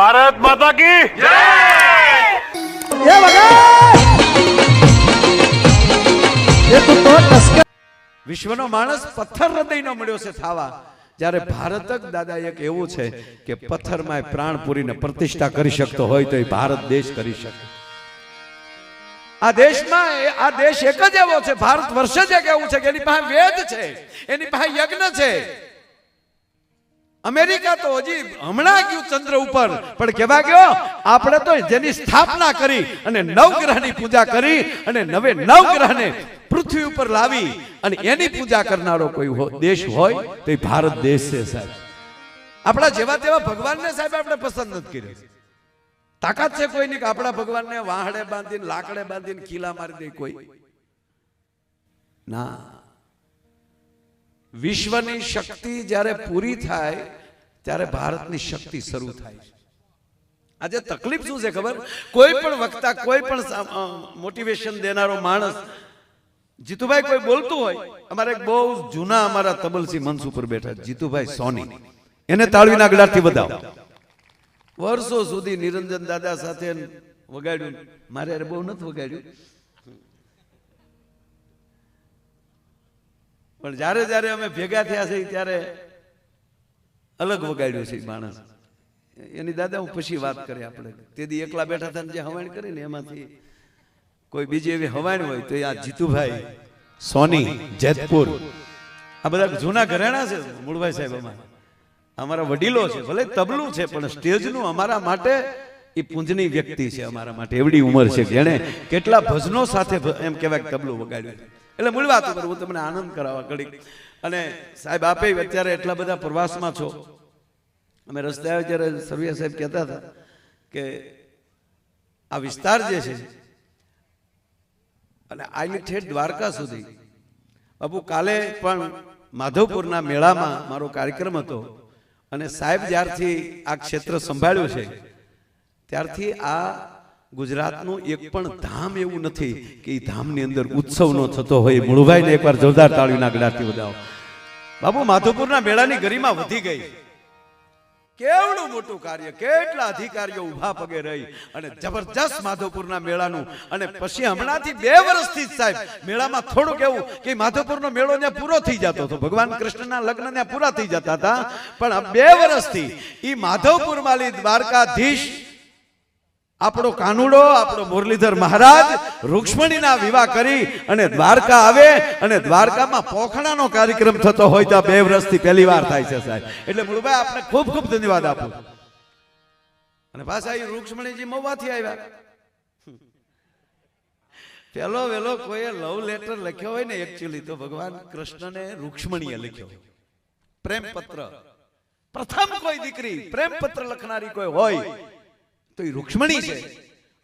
ભારત માતા કી જય। વિશ્વનો માણસ પથ્થર હૃદયનો મળ્યો છે થાવા, જ્યારે ભારત જ દાદા એક એવું છે કે પથ્થરમાં પ્રાણ પૂરીને પ્રતિષ્ઠા કરી શકતો હોય તો એ ભારત દેશ કરી શકે। આ દેશમાં આ દેશ એક જ એવો છે, ભારત વર્ષ જ એક એવું છે કે એની પાસે વેદ છે, એની પાસે યજ્ઞ છે। અમેરિકા તો હજી હમણાં ગયું ચંદ્ર ઉપર, પણ કેવા ગયો? આપણે તો જેની સ્થાપના કરી અને નવગ્રહની પૂજા કરી અને નવે નવગ્રહને પૃથ્વી ઉપર લાવી અને એની પૂજા કરનારો કોઈ દેશ હોય તો એ ભારત દેશ છે સાહેબ। આપણા જેવા તેવા ભગવાનને સાહેબ આપણે પસંદ નથી કર્યો। તાકાત છે કોઈ નહીં કે આપણા ભગવાનને વાહડે બાંધીને લાકડે બાંધીને ખીલા મારી દે કોઈ ના। વિશ્વની શક્તિ જ્યારે પૂરી થાય ત્યારે ભારતની શક્તિ શરૂ થાય છે। આજે તકલીફ શું છે ખબર? કોઈ પણ વક્તા, કોઈ પણ મોટિવેશન દેનારો માણસ, જીતુભાઈ કોઈ બોલતું હોય, અમારે એક બહુ જૂના અમારા તબલસી મંચ ઉપર બેઠા જીતુભાઈ સોની, એને તાળીના ગળાથી વધાવો। વર્ષો સુધી નિરંજન દાદા સાથે વગાડ્યું, મારે બહુ નથી વગાડ્યું, પણ જ્યારે જ્યારે અમે ભેગા થયા છે ત્યારે અલગ વગાડ્યું છે માણસ। એની દાદા હું પછી વાત કરી, આપણે તેથી એકલા બેઠા હતા જે હવાણ કરી ને એમાંથી કોઈ બીજી એવી હવાણ હોય તો આ જીતુભાઈ સોની જેતપુર, આ બધા જૂના ઘરેણા છે મૂળભાઈ સાહેબ, અમારા વડીલો છે, ભલે તબલું છે પણ સ્ટેજનું અમારા માટે એ પૂંજની વ્યક્તિ છે, અમારા માટે એવડી ઉંમર છે કે એને કેટલા ભજનો સાથે એમ કહેવાય તબલું વગાડ્યું। એટલે મૂળ વાત ઉપર હું તમને આનંદ કરાવવા ઘડીક। અને સાહેબ આપે અત્યારે એટલા બધા પ્રવાસમાં છો, અમે રસ્તે આવ્યા ત્યારે સરવૈયા સાહેબ કહેતા હતા કે આ વિસ્તાર જે છે અને આની ઠેઠ દ્વારકા સુધી, બાપુ કાલે પણ માધવપુરના મેળામાં મારો કાર્યક્રમ હતો અને સાહેબ જ્યારથી આ ક્ષેત્ર સંભાળ્યું છે ત્યારથી આ ગુજરાતનું એક પણ ધામ એવું નથી કે એ ધામની અંદર ઉત્સવ નો થતો હોય। મૂળભાઈને એકવાર જોરદાર તાળીના ગળાથી વધાવો। બાપુ માધવપુરના મેળાની ગરિમા વધી ગઈ, કેવડું મોટું કાર્ય, કેટલા અધિકારીઓ ઉભા પગે રહી અને જબરજસ્ત માધવપુરના મેળાનું। અને પછી હમણાંથી 2 વર્ષથી જ સાહેબ મેળામાં થોડુંક એવું કે માધવપુરનો મેળો ત્યાં પૂરો થઈ જતો હતો, ભગવાન કૃષ્ણના લગ્ન ત્યાં પૂરા થઈ જતા હતા, પણ આ 2 વર્ષથી ઈ માધવપુરમાં દ્વારકાધીશ આપણો કાનુડો, આપણો મુરલીધર મહારાજ રૂક્ષ્મણીના વિવાહ કરી અને દ્વારકા આવે અને દ્વારકામાં પોખણાનો કાર્યક્રમ થતો હોય તો 2 વર્ષથી પહેલી વાર થાય છે સાહેબ। એટલે મૂળભાઈ આપણે ખૂબ ખૂબ ધન્યવાદ આપું। અને પાછા એ રૂક્ષ્મણીજી મહુવાથી આવ્યા, પેલો વેલો કોઈએ લવ લેટર લખ્યો હોય ને એકચ્યુઅલી તો ભગવાન કૃષ્ણને રૂક્ષ્મણીએ લખ્યો પ્રેમ પત્ર। પ્રથમ કોઈ દીકરી પ્રેમ પત્ર લખનારી કોઈ હોય તો એ રૂક્ષ્મણી છે।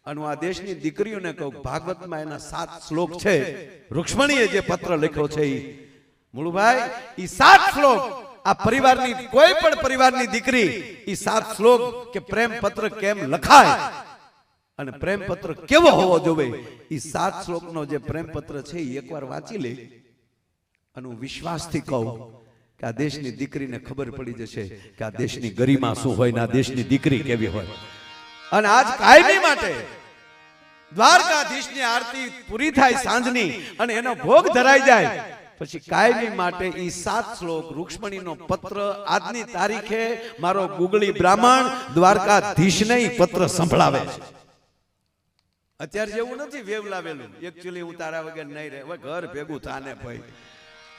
અને આ દેશની દીકરીઓને કહું, ભાગવતમાં એના 7 શ્લોક છે, રૂક્ષ્મણીએ જે પત્ર લખ્યો છે એ મૂળભાઈ એ 7 શ્લોક આ પરિવારની કોઈ પણ પરિવારની દીકરી એ 7 શ્લોક કે પ્રેમ પત્ર કેમ લખાય અને પ્રેમ પત્ર કેવો હોવો જોઈએ એ 7 શ્લોકનો જે પ્રેમ પત્ર છે એ એકવાર વાંચી લે અને હું વિશ્વાસથી કહું કે આ દેશની દીકરીને ખબર પડી જશે કે આ દેશની ગરિમા શું હોય ને આ દેશની દીકરી કેવી હોય। અને આજ કાયમી માટે દ્વારકાધીશની આરતી પૂરી થાય સાંજની અને એનો ભોગ ધરાઈ જાય પછી કાયમી માટે ઈ 7 શ્લોક રૂક્ષ્મણીનો પત્ર આજની તારીખે મારો ગુગળી બ્રાહ્મણ દ્વારકાધીશને ઈ પત્ર સંભળાવે છે। અત્યારે જેવું નથી વેવલાવેલું, એકચ્યુઅલી હું તારા વગર નહીં રહે, હવે ઘર ભેગું થાને ભાઈ,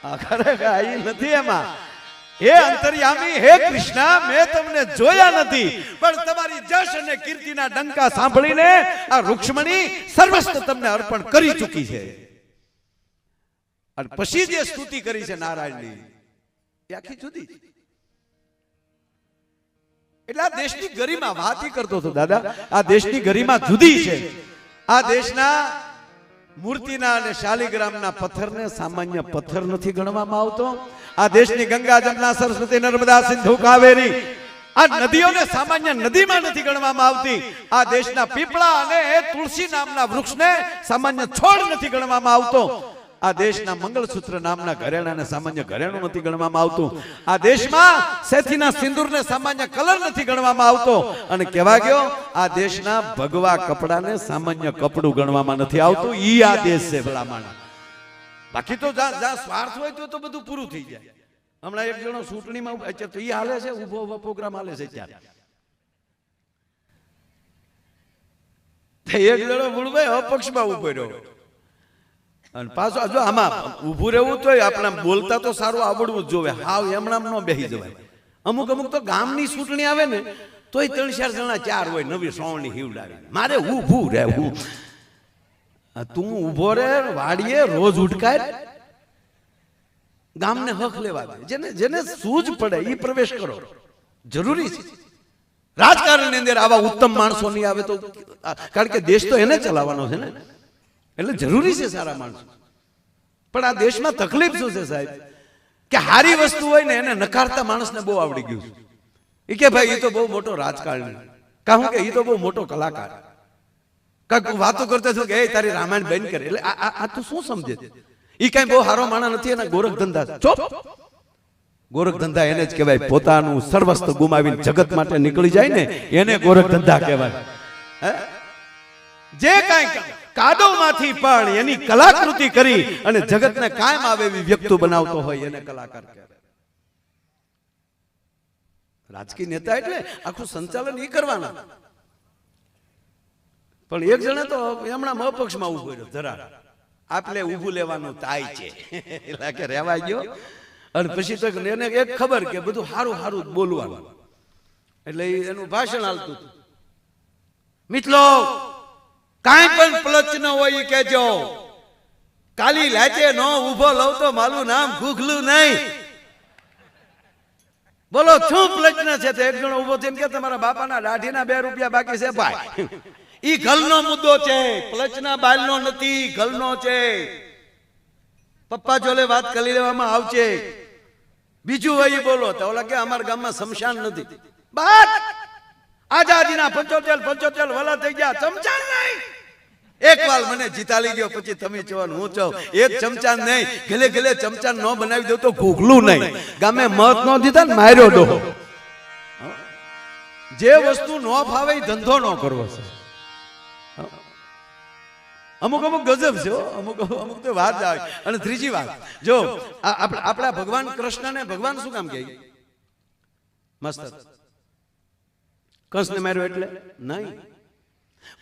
આ ખરેખર આ નથી એમાં। હે અંતર્યામી, હે કૃષ્ણ, મેં તમને જોયા નથી પણ તમારી જશ અને કીર્તિના ડંકા સાંભળીને આ રૂક્ષ્મણી સર્વસ્વ તમને અર્પણ કરી ચૂકી છે। અને પછી જે સ્તુતિ કરી છે નારાયણની એ આખી જુદી છે। એટલે આ દેશની ગરિમા વાત કરતો હતો દાદા, આ દેશની ગરિમા જુદી છે। આ દેશના મૂર્તિના અને શાલિગ્રામના પથ્થરને સામાન્ય પથ્થર નથી ગણવામાં આવતો। આ દેશની ગંગા, જમના, સરસ્વતી, નર્મદા, સિંધુ, કાવેરી આ નદીઓને સામાન્ય નદીમાં નથી ગણવામાં આવતી। આ દેશના પીપળા અને તુલસી નામના વૃક્ષને સામાન્ય છોડ નથી ગણવામાં આવતો। આ દેશના મંગળસૂત્ર નામના ઘરેણાને સામાન્ય ઘરેણું નથી ગણવામાં આવતું. આ દેશમાં સેથીના સિંદૂરને સામાન્ય કલર નથી ગણવામાં આવતો. અને કહેવા ગયો આ દેશના ભગવા કપડાને સામાન્ય કપડું ગણવામાં નથી આવતું. ઈ આ દેશ છે ભલામણ. બાકી તો જ્યાં સ્વાર્થ હોય તો બધું પૂરું થઈ જાય. હમણાં એક જણો ચૂંટણીમાં અત્યારે તો ઈ હાલે છે, ઉભો પ્રોગ્રામ હાલે છે ત્યારે. એક જણો ભૂલભાઈ અપક્ષમાં ઉભો રહ્યો અને પાછો જો આમાં ઉભું રહેવું તો આપણે બોલતા તો સારું આવડવું જ જોવે. હાવ એમણામ ન બેસી જવાય. અમુક તો ગામની ચૂંટણી આવે ને તોય 3-4 જણા 4 હોય નવી સોવણી હિવડાવી. મારે ઊભું રહેવું. તું ઊભો રે વાડીએ રોજ ઉઠકાય. ગામને હક લેવા દે. જેને સૂઝ પડે એ પ્રવેશ કરો. જરૂરી છે. રાજકારણની અંદર આવા ઉત્તમ માણસો નહીં આવે તો, કારણ કે દેશ તો એને ચલાવવાનો છે ને, એટલે જરૂરી છે સારા માણસો. પણ આ દેશમાં તકલીફ શું છે સાહેબ, કે હારી વસ્તુ હોય ને એને નકારતા માણસને બહુ આવડી ગયું છે. એ કે ભાઈ એ તો બહુ મોટો રાજકારણી, કહું કે એ તો બહુ મોટો કલાકાર. કાંઈક વાતો કરતા છો કે એ તારી રામાયણ બંધ કરે. એટલે આ તું શું સમજે? એ કઈ બહુ હારો માણસ નથી. એના ગોરખ ધંધા ચોપ. ગોરખ ધંધા એને જ કહેવાય. પોતાનું સર્વસ્વ ગુમાવીને જગત માટે નીકળી જાય ને એને ગોરખ ધંધા કહેવાય. જે કાંઈ કાદવમાંથી પણ એની કલાકૃતિ કરી અને જગતને કાયમ આવે એવી વ્યક્તિ બનાવતો હોય એને કલાકાર કહેવાય. રાજકીય નેતા એટલે આખું સંચાલન એ કરવાના. પણ એક જણે તો હમણાં અપક્ષમાં ઉભો રહ્યો. જરા આપણે ઊભું લેવાનું તાય છે એટલે કે રહેવા ગયો. અને પછી તો એને એક ખબર કે બધું સારું સારું બોલવાનું, એટલે એનું ભાષણ હાલતું હતું. મિત્રો કાંઈ પણ પ્લચ ન હોય કેજો, કાલી લાચે નો ઉભો લઉં તો મારું નામ ગુગલું નહીં. બોલો શું પ્લચ ના છે? એક જણો ઉભો થઈને કે તમારા બાપાના દાઢીના 2 રૂપિયા બાકી છે ભાઈ. ઈ ગલનો મુદ્દો છે, પ્લચના બાલનો નથી, ગલનો છે. પપ્પા જોડે વાત કરી લેવામાં આવશે. બીજું હોય બોલો તો ઓલા કે અમારા ગામમાં શમશાન નથી. બાત આઝાદીના 75 વલા થઈ ગયા, ચમચાન નહીં. એક વાર મને જીતાલી ગયો પછી તમે ચવાન હું ચાવ. એક ચમચાન નહીં, ગલે ગલે ચમચાન ન બનાવી દઉં તો ઘૂઘલું નહીં. ગામે મત ન દીધા ને માર્યો ડોહો. જે વસ્તુ ન ફાવે એ ધંધો ન કરવો છે. અમુક ગજબ છે. અમુક તો વાત આવે. અને ત્રીજી વાત જો આપણા ભગવાન કૃષ્ણને ભગવાન શું કામ કહે? મસ્ત કંસને માર્યો એટલે નહીં.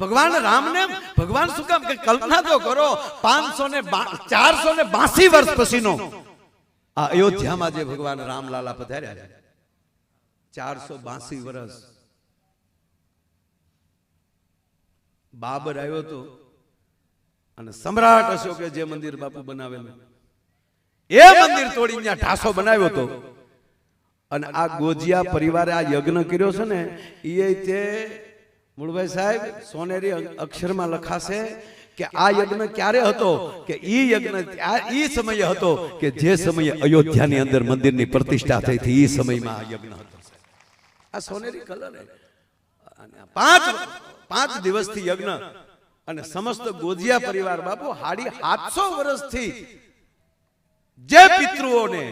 ભગવાન રામને ભગવાન શું કામ કે? કલ્પના તો કરો 482 વર્ષ પછીનો આ અયોધ્યામાં જે ભગવાન રામલાલા પધાર્યા, 482 વર્ષ. બાબર આવ્યો તો અને સમ્રાટ અશોકે જે મંદિર બાપુ બનાવેલું એ મંદિર તોડીને ત્યાં ઢાસો બનાવ્યો હતો. અને આ ગોજિયા પરિવારે આ યજ્ઞ કર્યો છે ને એ તે મૂળભાઈ સાહેબ સોનેરી અક્ષરમાં લખાશે કે આ યજ્ઞ ક્યારે હતો? કે ઈ યજ્ઞ ઈ સમયે હતો કે જે સમયે અયોધ્યાની અંદર મંદિરની પ્રતિષ્ઠા થઈ હતી. ઈ સમયમાં આ યજ્ઞ હતો. આ સોનેરી કલર 5 દિવસથી યજ્ઞ. અને સમસ્ત ગોજિયા પરિવાર બાપુ 750 વર્ષથી જે પિતૃઓને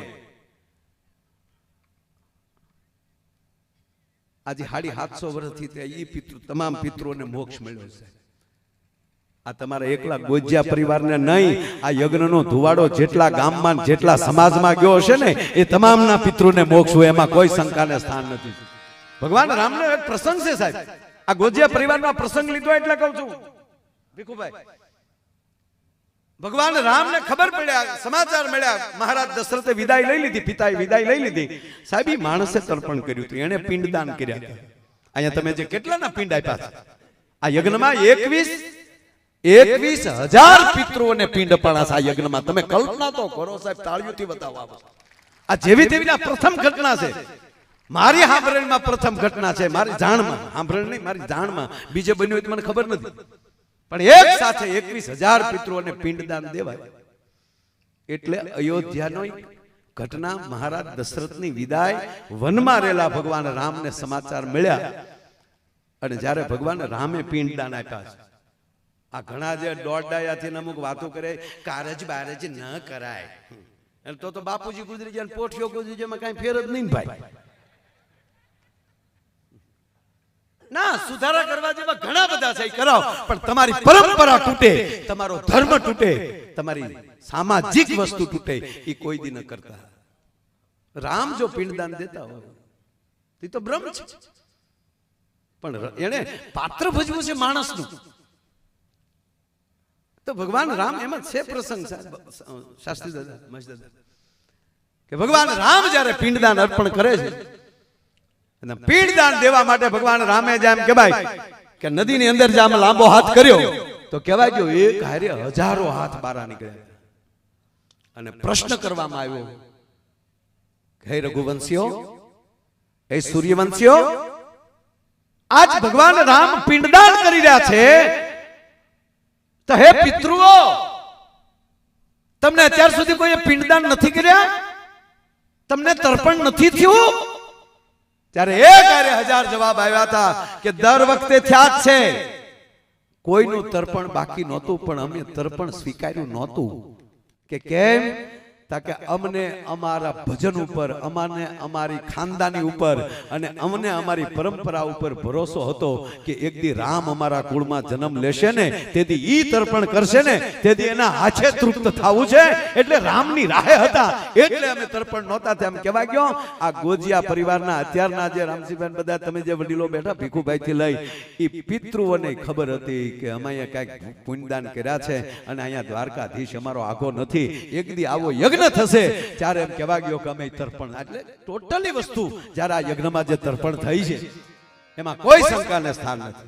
આજે 750 વર્ષથી તમામ પિતૃઓને મોક્ષ મળ્યો છે. આ તમારા એકલા ગોજિયા પરિવારને નહીં, આ યજ્ઞનો ધુવાડો જેટલા ગામમાં જેટલા સમાજમાં ગયો હશે ને એ તમામના પિતૃને મોક્ષ હોય, એમાં કોઈ શંકાને સ્થાન નથી. ભગવાન રામનો એક પ્રસંગ છે સાહેબ. આ ગોજિયા પરિવારનો પ્રસંગ લીધો એટલે કહું છું ભીખુભાઈ. ભગવાન રામને ખબર પડ્યા, સમાચાર મળ્યા, મહારાજ દશરથે વિદાય લઈ લીધી, પિતાએ વિદાય લઈ લીધી. સાહેબ ઈ માણસે તર્પણ કર્યું હતું, એને પિંડદાન કર્યા. અહીંયા તમે જે કેટલાના પિંડ આપ્યા છે આ યજ્ઞમાં 21,000 પિતૃઓને પિંડ અપાણા છે આ યજ્ઞમાં. તમે કલ્પના તો કરો સાહેબ, તાળીઓથી બતાવો. આ જેવી તેવીના પ્રથમ ઘટના છે. મારી સાંભળણીમાં પ્રથમ ઘટના છે, મારી જાણમાં. સાંભળણ નહીં, મારી જાણમાં. બીજે બન્યું હોય તો મને ખબર નથી. પણ એક સાથે 21,000 પિતૃઓને પિંડદાન દેવાય એટલે અયોધ્યાનો ઘટના. મહારાજ દશરથની વિદાય, વનમાં રહેલા ભગવાન રામને સમાચાર મળ્યા અને જ્યારે ભગવાન રામે પિંડદાન આપ્યા છે આ ઘણા જે દોડડાયાથી અમુક વાતો કરે કારજ બારજ ન કરાય, એટલે તો બાપુજી ગુજરી જાય, પોઠિયો ગુજરી જાય, એમાં કઈ ફેર જ નહીં ભાઈ. ના, સુધારા કરવા જેવા ઘણા બધા છે, કરાવો, પણ તમારી પરંપરા તૂટે, તમારો ધર્મ તૂટે, તમારી સામાજિક વસ્તુ તૂટે, એ કોઈ દી ન કરતા. રામ જો પિંડદાન દેતા હોય એ તો બ્રહ્મ છે, પણ એને પાત્ર ભજવું છે માણસનું. તો ભગવાન રામ એમાં છે પ્રસંગ શાસ્ત્રી દાદા મહેશ દાદા કે ભગવાન રામ જ્યારે પિંડદાન અર્પણ કરે છે, પિંડદાન દેવા માટે ભગવાન રામે જેમ કહેવાય કે નદીની અંદર જે આમ લાંબો હાથ કર્યો તો કહેવાય કે એક હારે હજારો હાથ બહાર નીકળ્યા. અને પ્રશ્ન કરવામાં આવ્યો, હે રઘુવંશીઓ, હે સૂર્યવંશીઓ, આજ ભગવાન રામ પિંડદાન કરી રહ્યા છે, તો હે પિતૃઓ, તમને અત્યાર સુધી કોઈ પિંડદાન નથી કર્યા? તમને તર્પણ નથી થયું? ત્યારે એક હારે હજાર જવાબ આવ્યા હતા કે દર વખતે થયા જ છે, કોઈનું તર્પણ બાકી નહોતું, પણ અમે તર્પણ સ્વીકાર્યું નહોતું. કે કેમ? તાકે અમને અમારા ભજન ઉપર, અમને અમારી ખાનદાની ઉપર અને અમને અમારી પરંપરા ઉપર ભરોસો હતો કે એક દી રામ અમારા કુળમાં જન્મ લેશે ને, તેથી ઈ તર્પણ કરશે ને, તેથી એના હાથે તૃપ્ત થવું છે, એટલે રામની રાહે હતા, એટલે અમે તર્પણ નહોતા. તેમ કહેવાય ગયો. આ ગોજિયા પરિવારના અત્યારના જે રામસિંહભાઈ બધા તમે જે વડીલો બેઠા ભીખુભાઈ થી લઈ, એ પિતૃઓને ખબર હતી કે અમે અહીંયા કઈક પુણ્યદાન કર્યા છે અને અહીંયા દ્વારકાધીશ અમારો આગો નથી, એક દી આવો યજ્ઞ થશે ત્યારે એમ કહેવા ગયો કે અમે તર્પણ, એટલે ટોટલી વસ્તુ જ્યારે આ યજ્ઞમાં જે તર્પણ થઈ છે એમાં કોઈ શંકાને સ્થાન નથી.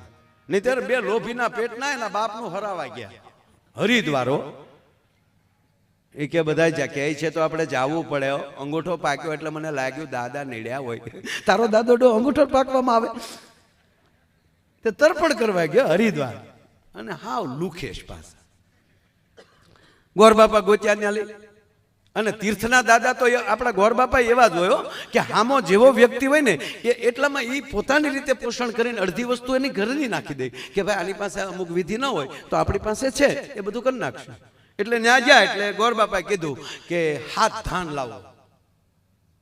નહીંતર બે લોભીના પેટના એના બાપનું હરાવા ગયા હરિદ્વારો. એ કે બધા જ કહે છે તો આપણે જાવું પડે. અંગૂઠો પાક્યો એટલે મને લાગ્યું દાદા નીડ્યા હોય. તારો દાદો અંગૂઠો પાકવામાં આવે તે તર્પણ કરવા ગયો હરિદ્વાર, અને હાવ લુખેશ પાસે ગોરબાપા ગોત્યા ન્યા લઈ. અને તીર્થના દાદા તો આપણા ગોરબાપા એવા જ હોય કે હામો જેવો વ્યક્તિ હોય ને એ એટલામાં એ પોતાની રીતે પોષણ કરીને અડધી વસ્તુ એની ઘરની નાખી દે કે ભાઈ આની પાસે અમુક વિધિ ન હોય તો આપણી પાસે છે, એ બધું કરી નાખશું. એટલે ન્યા ગયા એટલે ગોરબાપાએ કીધું કે હાથ ધાન લાવો.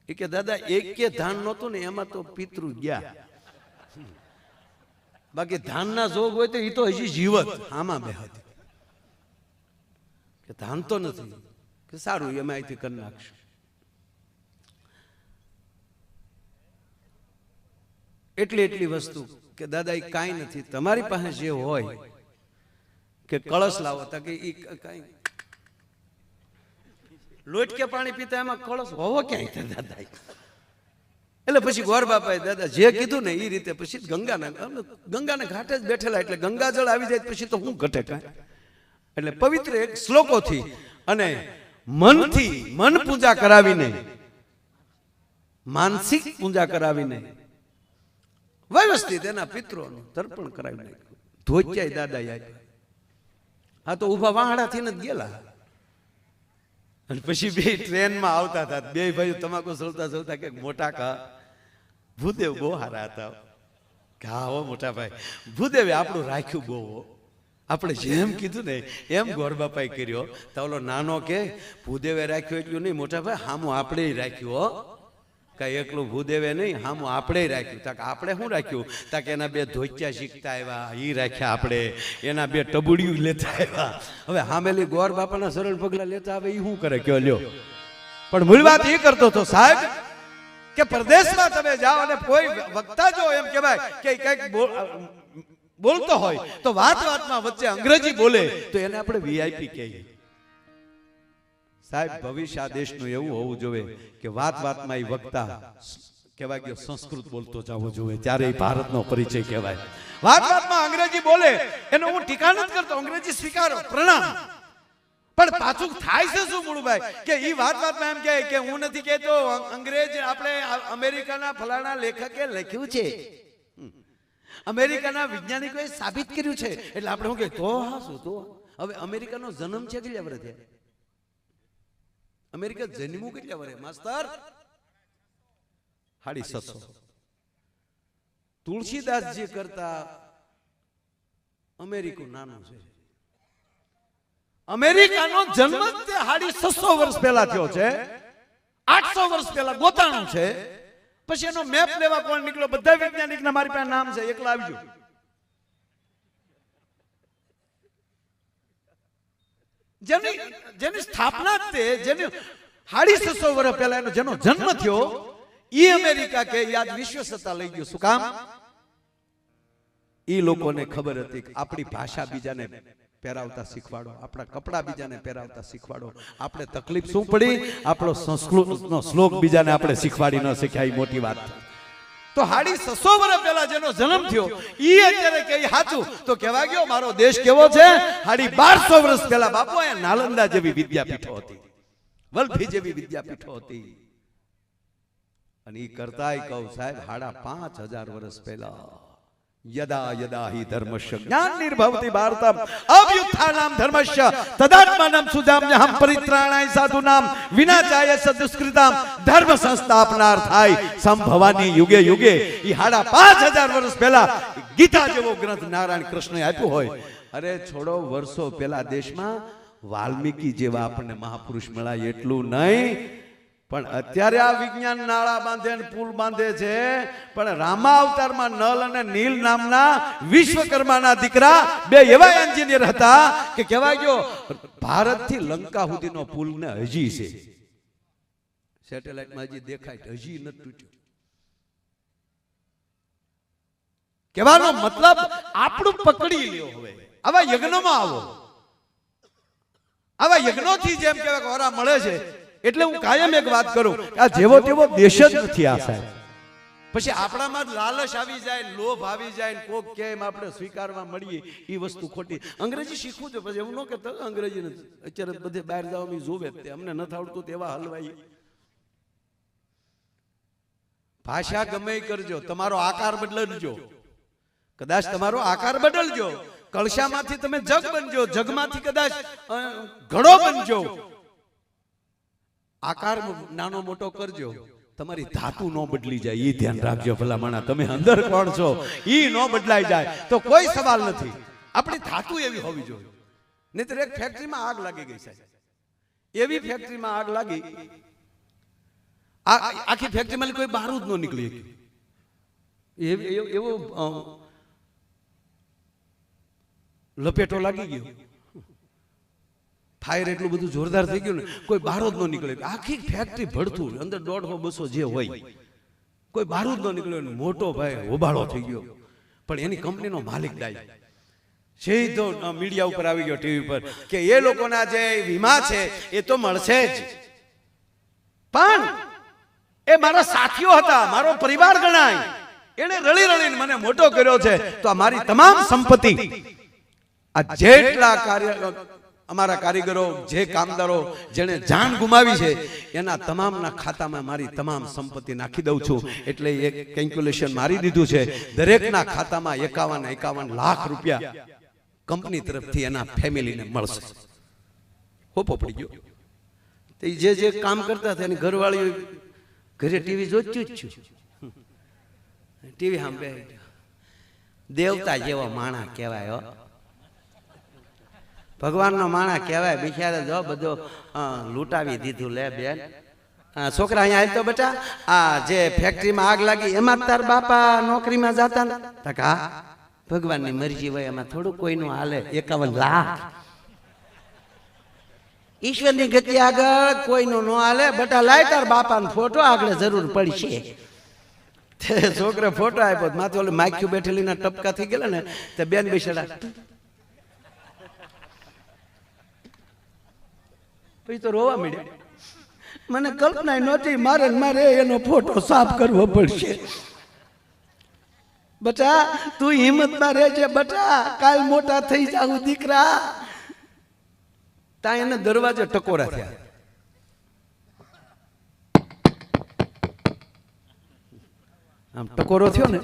એ કે દાદા એક કે ધાન નહોતું ને એમાં તો પિતૃ ગયા, બાકી ધાનના જોગ હોય તો એ તો હજી જીવત આમાં બે હતી, કે ધાન તો નથી. કે સારું એમાં અહીંથી કરી નાખશું. એટલી વસ્તુ કે દાદા એ કાંઈ નથી, તમારી પાસે જે હોય કે કળશ લાવો, કે એ કઈ લોટ કે પાણી પીતા એમાં કળશ હોવો ક્યાંય દાદા. એટલે પછી ગોરબાપાએ દાદા જે કીધું ને એ રીતે પછી ગંગાના ઘાટે જ બેઠેલા, એટલે ગંગાજળ આવી જાય પછી તો હું ઘટે કાંઈ. એટલે પવિત્ર એક શ્લોકોથી અને મનથી, મન પૂજા કરાવીને, માનસિક પૂજા કરાવીને વ્યવસ્થિત એના પિતૃઓનું તર્પણ કરાવી નાખ્યું. ધોત્યાય દાદા આપ્યા. આ તો ઉભા વાહડાથી જ ગયેલા. અને પછી બે ટ્રેનમાં આવતા હતા, બે ભાઈઓ તમાકુ સળતા સળતા કે મોટા કા ભૂદેવ બહુ હારા હતા. કે હા હો મોટા ભાઈ, ભૂદેવે આપણું રાખ્યું બહુ. આપણે જેમ કીધું ને એમ ગોરબાપાએ કર્યો. તો ઓલો નાનો કે ભૂદેવે રાખ્યું એટલું નહીં મોટા ભાઈ, હામું આપણે રાખ્યું હો. કઈ એકલું ભૂદેવે નહીં, હામું આપણે રાખ્યું. તાકે આપણે શું રાખ્યું? તાકે એના બે ધોત્યા શીખતા આવ્યા એ રાખ્યા આપણે, એના બે ટબુડિયું લેતા આવ્યા. હવે હામેલી ગોરબાપાના સરળ પગલા લેતા આવે એ શું કરે કયો લ્યો. પણ મૂળ વાત એ કરતો હતો સાહેબ કે પરદેશમાં તમે જાઓ અને કોઈ વક્તા જો એમ કહેવાય કે કઈક બોલતો હોય તો વાતમાં વચ્ચે અંગ્રેજી બોલે તો એને આપણે વીઆઈપી કહીએ. સાહેબ ભવિષ્ય આ દેશનું એવું હોવું જોઈએ કે વાતમાં એ વક્તા કહેવાય કે સંસ્કૃત બોલતો જવો જોઈએ, ત્યારે એ ભારતનો પરિચય કહેવાય. વાતમાં અંગ્રેજી બોલે એનો હું ટીકા નથી કરતો, અંગ્રેજી સ્વીકારો, પ્રણામ. પણ પાછું થાય છે શું મૂળભાઈ કે એ વાતમાં એમ કહે કે હું નથી કહેતો અંગ્રેજ, આપણે અમેરિકાના ફલાણા લેખકે લખ્યું છે, અમેરિકાના વૈજ્ઞાનિકોએ સાબિત કર્યું છે, એટલે આપણે શું કહે તો હા શું તો. હવે અમેરિકાનો જન્મ છે કેટલા વર્ષે? અમેરિકા જન્મ્યું કેટલા વર્ષે માસ્તર? 750. તુલસીદાસજી કરતા અમેરિકું નાનું છે. અમેરિકાનો જન્મ જ 650 વર્ષ પહેલા થયો છે, 800 વર્ષ પહેલા ગોતાણું છે. પછી એનો મેપ લેવા કોણ નીકળ્યો? બધા વૈજ્ઞાનિકના મારી પાસે નામ છે, એકલા આવજો. જેની સ્થાપના તે જેની 650 વર્ષ પહેલા એનો જેનો જન્મ થયો ઈ અમેરિકા કે યાદ વિશ્વ સત્તા લઈ ગયો. શું કામ? ઈ લોકોને ખબર હતી કે આપણી ભાષા બીજાને પહેરાવતા શીખવાડો, આપણા કપડા બીજાને પહેરાવતા શીખવાડો. આપણે તકલીફ શું પડી? આપણો સંસ્કૃતનો શ્લોક બીજાને આપણે શીખવાડી ન શીખ્યા. એ મોટી વાત. તો 650 વર્ષ પહેલા જેનો જન્મ થયો ઈ અત્યારે કે સાચું તો કહેવા ગયો મારો દેશ કેવો છે? 1250 વર્ષ પહેલા બાપુ અહીંયા નાલંદા જેવી વિદ્યાપીઠો હતી, વલભી જેવી વિદ્યાપીઠો હતી. અને ઈ કરતાય કહું સાહેબ 5500 વર્ષ પહેલા યદા યદા હિ ધર્મસ્ય જ્ઞાન નિર્ભવતિ ભારતમ અવ્યુત્થાનામ ધર્મસ્ય તદાત્માનમ સુજામ્યહમ પરિત્રાણાય સાધુનામ વિનાચાય સદુષ્કૃતામ ધર્મ સંસ્થાપનાર્થાય સંભવાની યુગે યુગે. ઈ 5500 વર્ષ પહેલા ગીતા જેવો ગ્રંથ નારાયણ કૃષ્ણએ આપ્યો હોય. અરે છોડો, વર્ષો પહેલા દેશમાં વાલ્મીકી જેવા આપણને મહાપુરુષ મળ્યા એટલું નહીં, પણ અત્યારે આ વિજ્ઞાન નાળા બાંધે અને પુલ બાંધે છે. પણ રામા અવતારમાં નલ અને નીલ નામના વિશ્વકર્માના દીકરા બે એવા એન્જિનિયર હતા કે કહેવાય ગયો ભારતથી લંકા સુધીનો પુલ ને હજી છે, સેટેલાઇટમાં હજી દેખાય, હજી નથી તૂટ્યો. કહેવાનો મતલબ આપણું પકડી લ્યો. હવે આવા યજ્ઞમાં આવો, આવા યજ્ઞોથી જેમ કહેવાય ઓરા મળે છે. એટલે હું કાયમ એક વાત કરું, આ જેવો તેવો દેશ જ નથી આ સાહેબ. પછી આપણામાં લાલચ આવી જાય, લોભ આવી જાય, કોક કેમ આપણે સ્વીકારવા મળીએ એ વસ્તુ ખોટી. અંગ્રેજી શીખવું છે પછી એવું ન કહેતો અંગ્રેજી નથી. અત્યારે બધે બહાર જવા જોવે તે અમને નથી આવડતું તેવા હલવાઈ. ભાષા ગમે કરજો, તમારો આકાર બદલજો. કદાચ તમારો આકાર બદલજો, કળશામાંથી તમે જગ બનજો, જગમાંથી કદાચ ઘડો બનજો. આકાર નાનો મોટો કરજો, તમારી ધાતુ ન બદલી જાય એ ધ્યાન રાખજો. ભલા માણા તમે અંદર કોણ છો એ ન બદલાઈ જાય તો કોઈ સવાલ નથી. આપણી ધાતુ એવી હોવી જોઈએ. નહીતર એક ફેક્ટરીમાં આગ લાગી ગઈ સાહેબ, એવી ફેક્ટરીમાં આગ લાગી, આખી ફેક્ટરીમાં કોઈ બારૂદ ન નીકળી એવો લપેટો લાગી ગયો. ફાયર એટલું બધું જોરદાર થઈ ગયું ને કોઈ બારૂદ ન નીકળે. આખી ફેક્ટરી ભડતું, અંદર 150-200 જે હોય, કોઈ બારૂદ ન નીકળ્યો. મોટો ભાઈ હોબાળો થઈ ગયો. પણ એની કંપનીનો માલિક ડાય સીધો મીડિયા ઉપર આવી ગયો, ટીવી પર, કે એ લોકોના જે વીમા છે એ તો મળશે જ, પણ એ મારા સાથીઓ હતા, મારો પરિવાર ગણાય, એને રળી રળીને મને મોટો કર્યો છે. તો આ મારી તમામ સંપત્તિ, આ જેટલા કાર્ય અમારા કારીગરો, જે કામદારો જેને જાન ગુમાવી છે એના તમામના ખાતામાં મારી તમામ સંપત્તિ નાખી દઉં છું. એટલે એક કેલ્ક્યુલેશન મારી દીધું છે, દરેકના ખાતામાં 51 લાખ રૂપિયા કંપની તરફથી એના ફેમિલીને મળશે. હોપો પડી ગયો. તો જે કામ કરતા હતા એની ઘરવાળી ઘરે ટીવી જોતું જ છું, ટીવી સામે દેવતા જેવો માણા કહેવાય, ભગવાનનો માણા કહેવાય. બિચારે જો બધો લૂંટાવી દીધું. લે બેન, છોકરા અહીંયા આવી તો બેટા, આ જે ફેક્ટરીમાં આગ લાગી એમાં તાર બાપા નોકરીમાં જતા ને? હા, ભગવાનની મરજી હોય, એમાં થોડું કોઈનું હાલે. 51 લાખ ઈશ્વરની ગતિ આગળ કોઈનું ન હાલે. બેટા લાય તાર બાપાનો ફોટો, આગળ જરૂર પડશે. છોકરે ફોટો આપ્યો, માથે ઓલી માખ્યું બેઠેલી ના ટપકા થઈ ગયેલા ને, તે બેન બેસડા પછી તો રોવા મળ્યા. મને કલ્પના નહોતી મારે એનો ફોટો સાફ કરવો પડશે. બટા તું હિંમતમાં રહેજે બટા, કાલ મોટા થઈ જાવ દીકરા. ત્યાં એને દરવાજે ટકોરા થયા. આમ ટકોરો થયો ને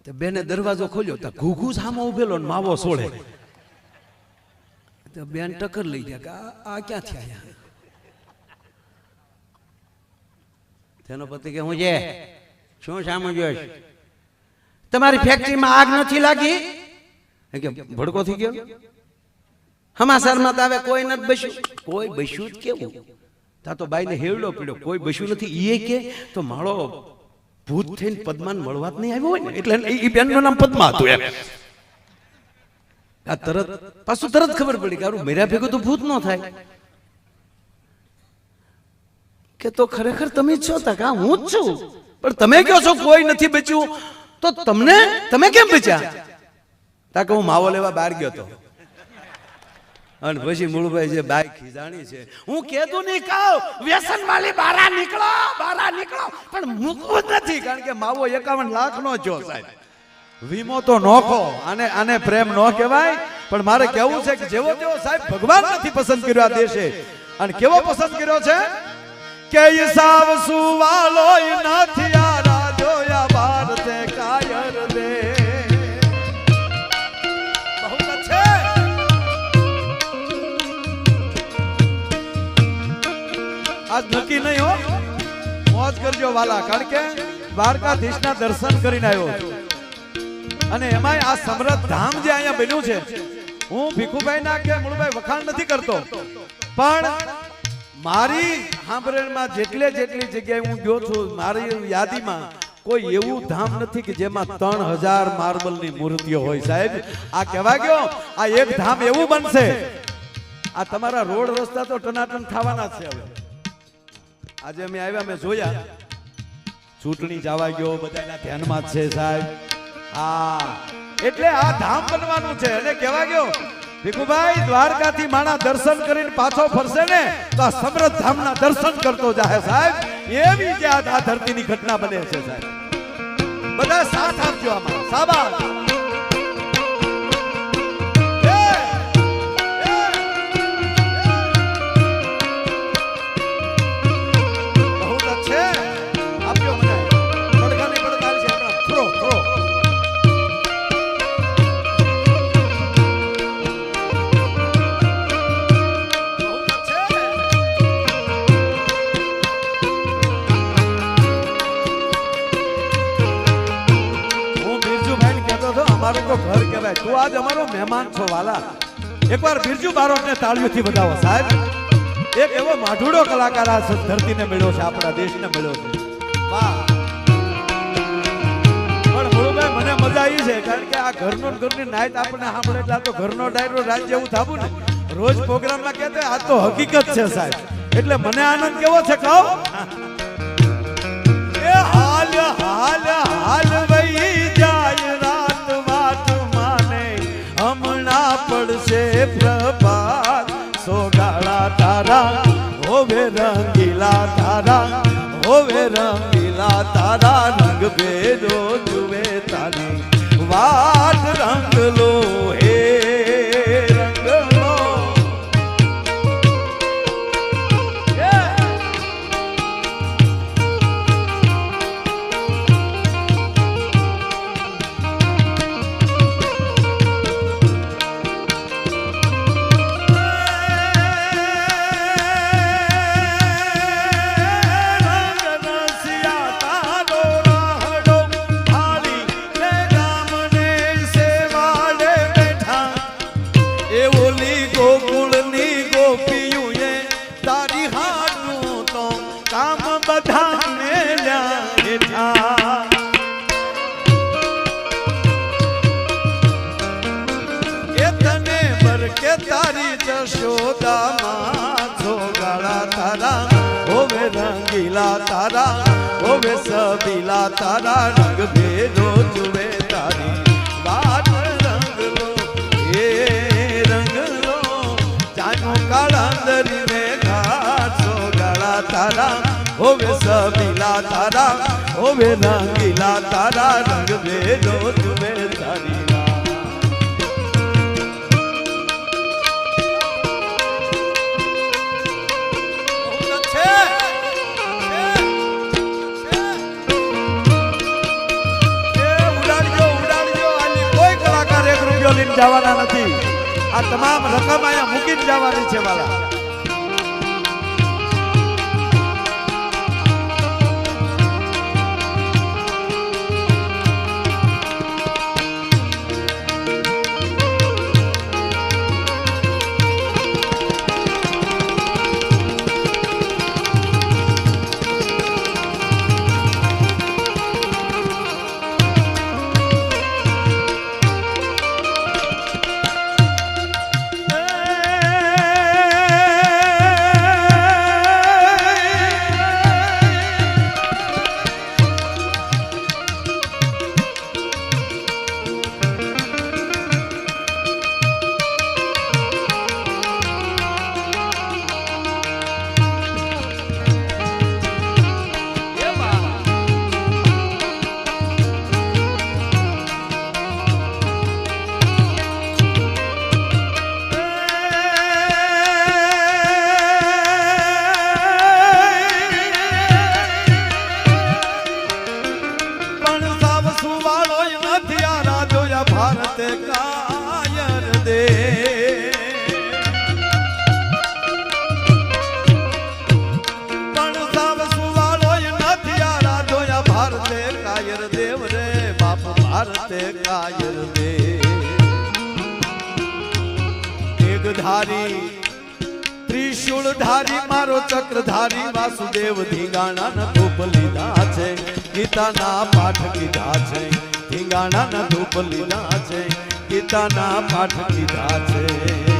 તો બેને દરવાજો ખોલ્યો, તો ઘૂઘુ સામો ઉભેલો ને માવો સોળે. તો બેન ટક્કર લઈ ગયા કે આ ક્યાં થયા? તેનો પતિ કે હું છે શું સામું જોઈશ? તમારી ફેક્ટરીમાં આગ નથી લાગી કે ભડકો થઈ ગયો? સમાચારમાં તો આવે કોઈ નથી બસ્યું, કોઈ બસ્યું જ કેવું? તા તો બાઈને હેવડો પડ્યો, કોઈ બસ્યું નથી. એ કે તો માળો ભૂત થઈને પદ્માને મળવા જ નહીં આવ્યો હોય ને, એટલે એ બેનનું નામ પદ્મા હતું એમ. આ તરત પાછું તરત ખબર પડી કે મેરા ભેગું તો ભૂત ન થાય. કે તો ખરેખર તમે છો? તા કા હું જ છું. પણ તમે કહો છો કોઈ નથી બચ્યું, તો તમે કેમ બચ્યા? તા કે હું માવો લેવા બહાર ગયો હતો. અને પછી મૂળભાઈ જે બાઈ ખીજાણી છે, હું કેતું નહીં કહું વ્યસન વાળી બહાર નીકળો, પણ મૂકવું જ નથી, કારણ કે માવો 51 લાખ નો જો સાહેબ. વીમો તો નોખો, આને પ્રેમ ન કહેવાય. પણ મારે કેવું છે કે જેવો તેવો સાહેબ ભગવાન નથી પસંદ કર્યો આ દેશે. અને કેવો પસંદ કર્યો છે કે ઈસાવ સુવાલો નથી આ રાજોયા ભારતે કાયર દે. બહુ છે આજ નક્કી નહીં હો, મોજ કરજો વાલા, કારણ કે દ્વારકાધીશના દર્શન કરીને આવ્યો છું. અને એમાંય આ સમરથ ધામ જે અહીંયા બન્યું છે, હું ભીખુભાઈ ના કે મૂળભાઈ વખાણ નથી કરતો, પણ મારી સાંભળમાં જેટલી જગ્યાએ હું ગયો છું, મારી યાદીમાં કોઈ એવું ધામ નથી કે જેમાં 3000 માર્બલની મૂર્તિઓ હોય. સાહેબ આ કહેવા ગયો, આ એક ધામ એવું બનશે, આ તમારા રોડ રસ્તા તો ટનાટન થવાના છે. હવે આજે અમે આવ્યા, મેં જોયા ચૂંટણી જવા ગયો, બધાના ધ્યાનમાં છે સાહેબ. હા, એટલે આ ધામ બનવાનું છે. અને કહેવા ગયો ભીખુભાઈ, દ્વારકાથી માણા દર્શન કરીને પાછો ફરશે ને તો આ સમરથ ધામના દર્શન કરતો જાહે સાહેબ. એવી જે આ ધરતીની ઘટના બને છે સાહેબ. બધા સાથ આપજો આમાં. શાબાશ. અમારું તો ઘર કહેવાય, તું આજ અમારો મહેમાન છો વાલા. એકવાર બિરજુ બારોટને તાળીઓથી બતાવો સાહેબ. એક એવો માઢુડો કલાકાર આ ધરતીને મળ્યો છે, આપણા દેશને મળ્યો છે. વાહ. પણ મુળુભાઈ મને મજા આવી છે, કારણ કે આ ઘરની નાઈટ આપણે સાંભળે એટલે આ તો ઘરનો ડાયરો રાજ જેવું થાવું ને. રોજ પ્રોગ્રામમાં કહેતે આ તો હકીકત છે સાહેબ. એટલે મને આનંદ કેવો છે કહું, એ હાલ હાલ હાલ વહી જાય રાત વાત માને, હમણાં પડશે પ્રભાત, સોગાળા તારા હોવે રંગીલા તારા, હોવે રંગીલા તારા, રંગ ભેદો જુએ તારી વાત, રંગ લો હે રંગ લો. તારી જશોદામાં જોગાળા તારા, હોવે રંગીલા તારા, હોવે સબીલા તારા, રંગ ભેદો જુએ તારી વાત, રંગ લો એ રંગ લો. જાનું કાળાંદરી ને ઘાટ, જોગાળા તારા, હોવે સબીલા તારા, હોવે રંગીલા તારા, રંગ ભેદો જુએ તારી. જવાના નથી, આ તમામ રકમ અહીંયા મૂકીને જવાની છે વાલા. ભારતે કાયર દે પણ સાવ સુવાળો નથી આ રાધોયા ભારતે કાયર દેવ રે બાપ ભારતે કાયર દે ધારી ત્રિશુળ ધારી મારો ચક્રધારી વાસુદેવ ધીંગાણા ના ધૂપ લીધા છે ગીતાના પાઠ કીધા છે ધીંગાણા ના ધૂપ લીધા છે ગીતાના પાઠ કીધા છે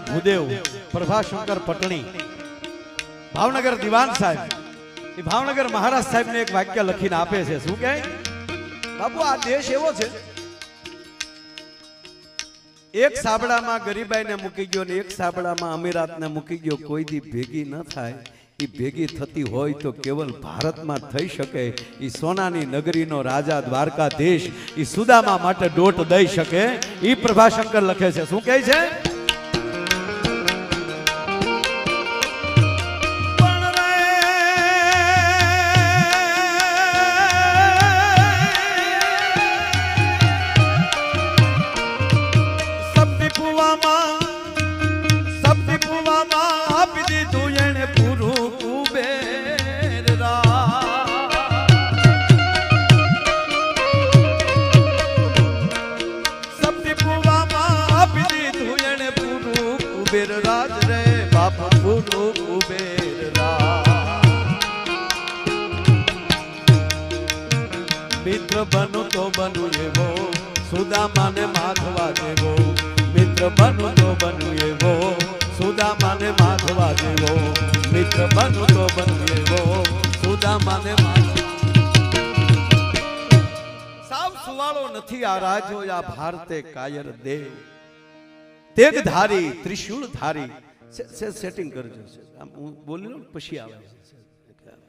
ભૂદેવ પ્રભાશંકર પટણી ભાવનગર દિવાન સાહેબ એ ભાવનગર મહારાજ સાહેબ ને એક વાક્ય લખીને આપે છે શું કહે બાપુ આ દેશ એવો છે એક સાબડામાં ગરીબાઈને મૂકી ગયો ને એક સાબડામાં અમીરાતને મૂકી ગયો કોઈ દી ભેગી ન થાય એ ભેગી થતી હોય તો કેવલ ભારતમાં થઈ શકે એ સોનાની નગરીનો રાજા દ્વારકાધીશ એ સુદામા માટે દોટ દઈ શકે એ પ્રભાશંકર લખે છે શું કહે છે મિત્ર બનુ તો બનુ એવો સુદામાને માધવા જેવો મિત્ર બનુ તો બનુ એવો સુદામાને માધવા જેવો મિત્ર બનુ તો બનુ એવો સુદામાને સાવ સુવાળો નથી આ રાજો આ ભારતે કાયર દેવ તેગધારી ત્રિશુળ ધારી સેટિંગ કરજો આમ હું બોલી લઉં પછી આવે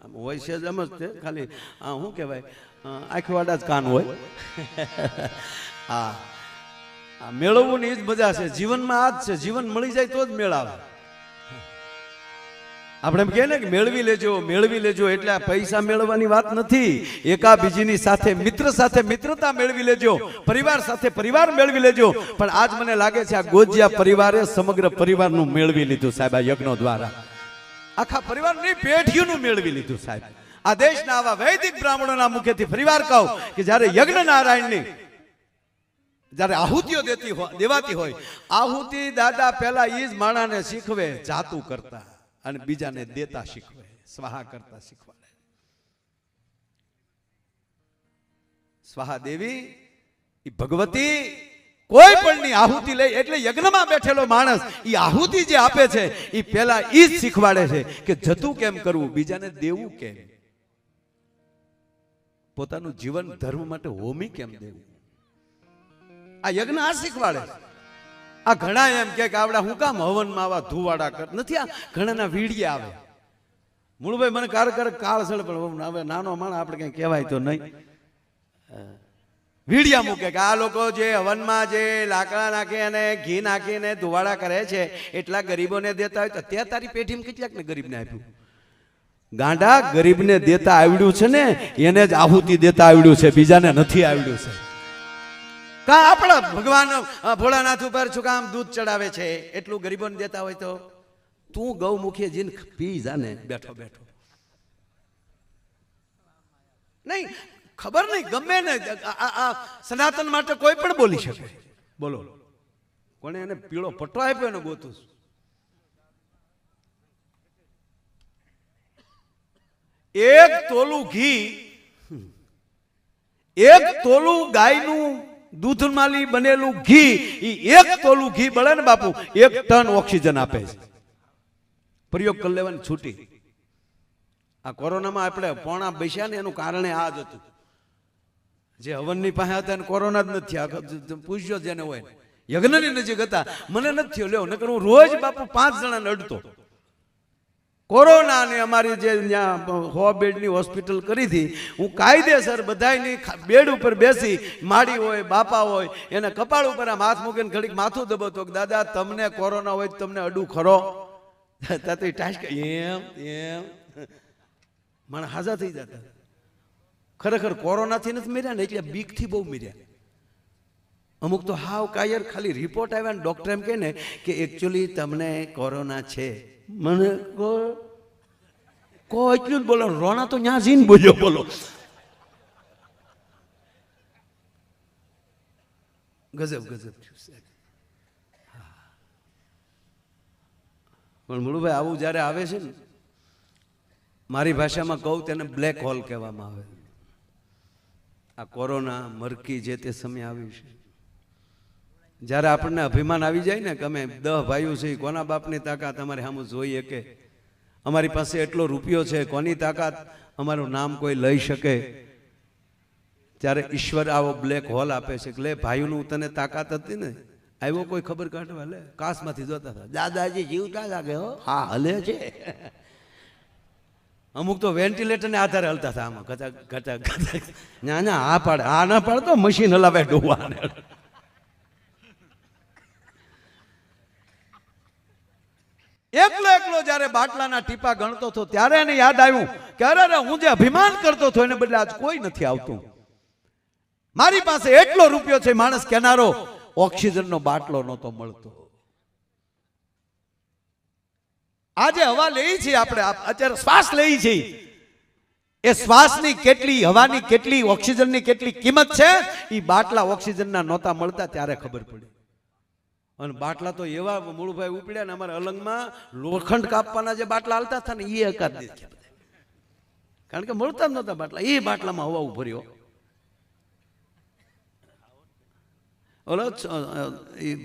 આમ હોય છે જ એમ જ ખાલી શું કહેવાય આંખી વાડા જ કાન હોય હા મેળવવું ની જ મજા છે જીવનમાં આ જ છે જીવન મળી જાય તો જ મેળ આવે આપણે એમ કહે ને કે મેળવી લેજો એટલે આ પૈસા મેળવવાની વાત નથી એકાબીજીની સાથે મિત્રતા મેળવી લેજો પરિવાર સાથે પરિવાર મેળવી લેજો પણ આજ મને લાગે છે આ ગોજિયા પરિવારે સમગ્ર પરિવારનું મેળવી લીધું સાહેબ આ યજ્ઞો દ્વારા આખા પરિવારની પેઢીઓનું મેળવી લીધું સાહેબ આ દેશના આવા વૈદિક બ્રાહ્મણોના મુખેથી ફરીવાર કહું કે જ્યારે યજ્ઞ નારાયણની જ્યારે આહુતિઓ દેવાતી હોય આહુતિ દાદા પહેલા ઈ જ માણાને શીખવે જાતું કરતા અને બીજાને દેતા શીખવે સ્વાહા કરતા શીખવાડે સ્વાહા દેવી ઈ ભગવતી કોઈ પણ ની આહુતિ લઈ એટલે યજ્ઞમાં બેઠેલો માણસ ઈ આહુતિ જે આપે છે ઈ પહેલા ઈ જ શીખવાડે છે કે જતું કેમ કરવું બીજાને દેવું કેમ પોતાનું જીવન ધર્મ માટે હોમી કેમ દેવું આ યજ્ઞ આ શીખવાડે આ ઘણા એમ કે આવડા હું કામ હવનમાં આવા ધુવાડા કર નથી આ ઘણાના વીડિયા આવે મૂળભાઈ મને કાળ સળ પણ હવે નાનો માણસ આપણે કઈ કહેવાય તો નહીં વીડિયા મૂકે કે આ લોકો જે હવનમાં જે લાકડા નાખે અને ઘી નાખીને ધુવાડા કરે છે એટલા ગરીબોને દેતા હોય તો ત્યાં તારી પેઢીમાં કેટલાકને ગરીબને આપ્યું ગાંડા ગરીબને દેતા આવડ્યું છે ને એને જ આહુતિ દેતા આવડ્યું છે બીજાને નથી આવડ્યું છે કા આપણા ભગવાન ભોળાનાથ ઉપર શું કામ દૂધ ચડાવે છે એટલું ગરીબોને દેતા હોય તો તું ગૌમુખી જીન પી જાને બેઠો બેઠો નહીં ખબર નહીં ગમે ને સનાતન માટે કોઈ પણ બોલી શકે બોલો કોને એને પીળો પટ્ટો આપ્યો એને ગોતું એક તોલું ઘી એક તોલું ગાયનું દૂધમાંથી બનેલું ઘી એક તોલું ઘી બળે ને બાપુ 1 ટન ઓક્સિજન આપે છે પ્રયોગ કરી લેવાની છૂટી આ કોરોનામાં આપણે પોણા બેસ્યા ને એનું કારણે આ જ હતું. જે હવનની પાસે હતા એને કોરોના જ નથી. પૂછજો જેને હોય, યજ્ઞની નજીક હતા, મને નથી થયો. લ્યો નકર હું રોજ બાપુ 5 જણાને અડતો. કોરોના ને અમારી જે ત્યાં 100 બેડની હોસ્પિટલ કરી હતી, હું કાયદેસર બધાની બેડ ઉપર બેસી, માડી હોય બાપા હોય એને કપાળ ઉપર આમ હાથ મૂકીને ઘડીક માથું દબાવતો કે દાદા તમને કોરોના હોય તમને અડું ખરો? એમ એમ મને હાજા થઈ જતા. ખરેખર કોરોનાથી નથી મર્યા ને, એટલે બીકથી બહુ મર્યા. અમુક તો હાવ કાયર ખાલી રિપોર્ટ આવ્યા ને ડોક્ટર એમ કહે ને કે એકચ્યુઅલી તમને કોરોના છે. મને કો એટલું જ બોલો. રોણા તો ન્યા જીન બોલ્યો. બોલો ગજબ ગજબ થયું. પણ મુળુભાઈ આવું જયારે આવે છે ને, મારી ભાષામાં કહું તેને બ્લેક હોલ કહેવામાં આવે. આ કોરોના મરકી જે તે સમય આવ્યું છે, જ્યારે આપણને અભિમાન આવી જાય ને કે અમે 10 ભાઈઓ છે, કોના બાપની તાકાત અમારે સામું જોઈએ કે અમારી પાસે એટલો રૂપિયો છે, કોની તાકાત અમારું નામ કોઈ લઈ શકે, ત્યારે ઈશ્વર આવો બ્લેક હોલ આપે છે કે લે ભાઈઓનું તને તાકાત હતી ને, આવ્યો કોઈ ખબર કાઢવા, લે કાશમાંથી જોતા હતા દાદાજી જીવતા લાગે હો, હા હલે છે. અમુક તો વેન્ટિલેટરને આધારે હલતા હતા. આમાં ઘટા ઘટા ઘટા ના ના આ પાડે, આ ના પાડે તો મશીન હલાવે ડોવાને. એકલો એકલો જયારે બાટલાના ટીપા ગણતો હતો ત્યારે એને યાદ આવ્યું કે અરે હું જે અભિમાન કરતો હતો એને બદલે આજ કોઈ નથી આવતું. મારી પાસે એટલો રૂપિયો છે, માણસ કેનારો ઓક્સિજનનો બાટલો નહોતો મળતો. આજે હવા લઈ છીએ આપણે, અત્યારે શ્વાસ લઈ છીએ, એ શ્વાસની કેટલી, હવાની કેટલી, ઓક્સિજનની કેટલી કિંમત છે એ બાટલા ઓક્સિજનના નહોતા મળતા ત્યારે ખબર પડી. અને બાટલા તો એવા મૂળભાઈ ઉપડ્યા ને, અમારા અલંગમાં લોખંડ કાપવાના જે બાટલા હાલતા હતા ને એ એકાદ દેખ્યા, કારણ કે મળતા જ નહોતા બાટલા. એ બાટલામાં હવા ઉભર્યો. ઓલો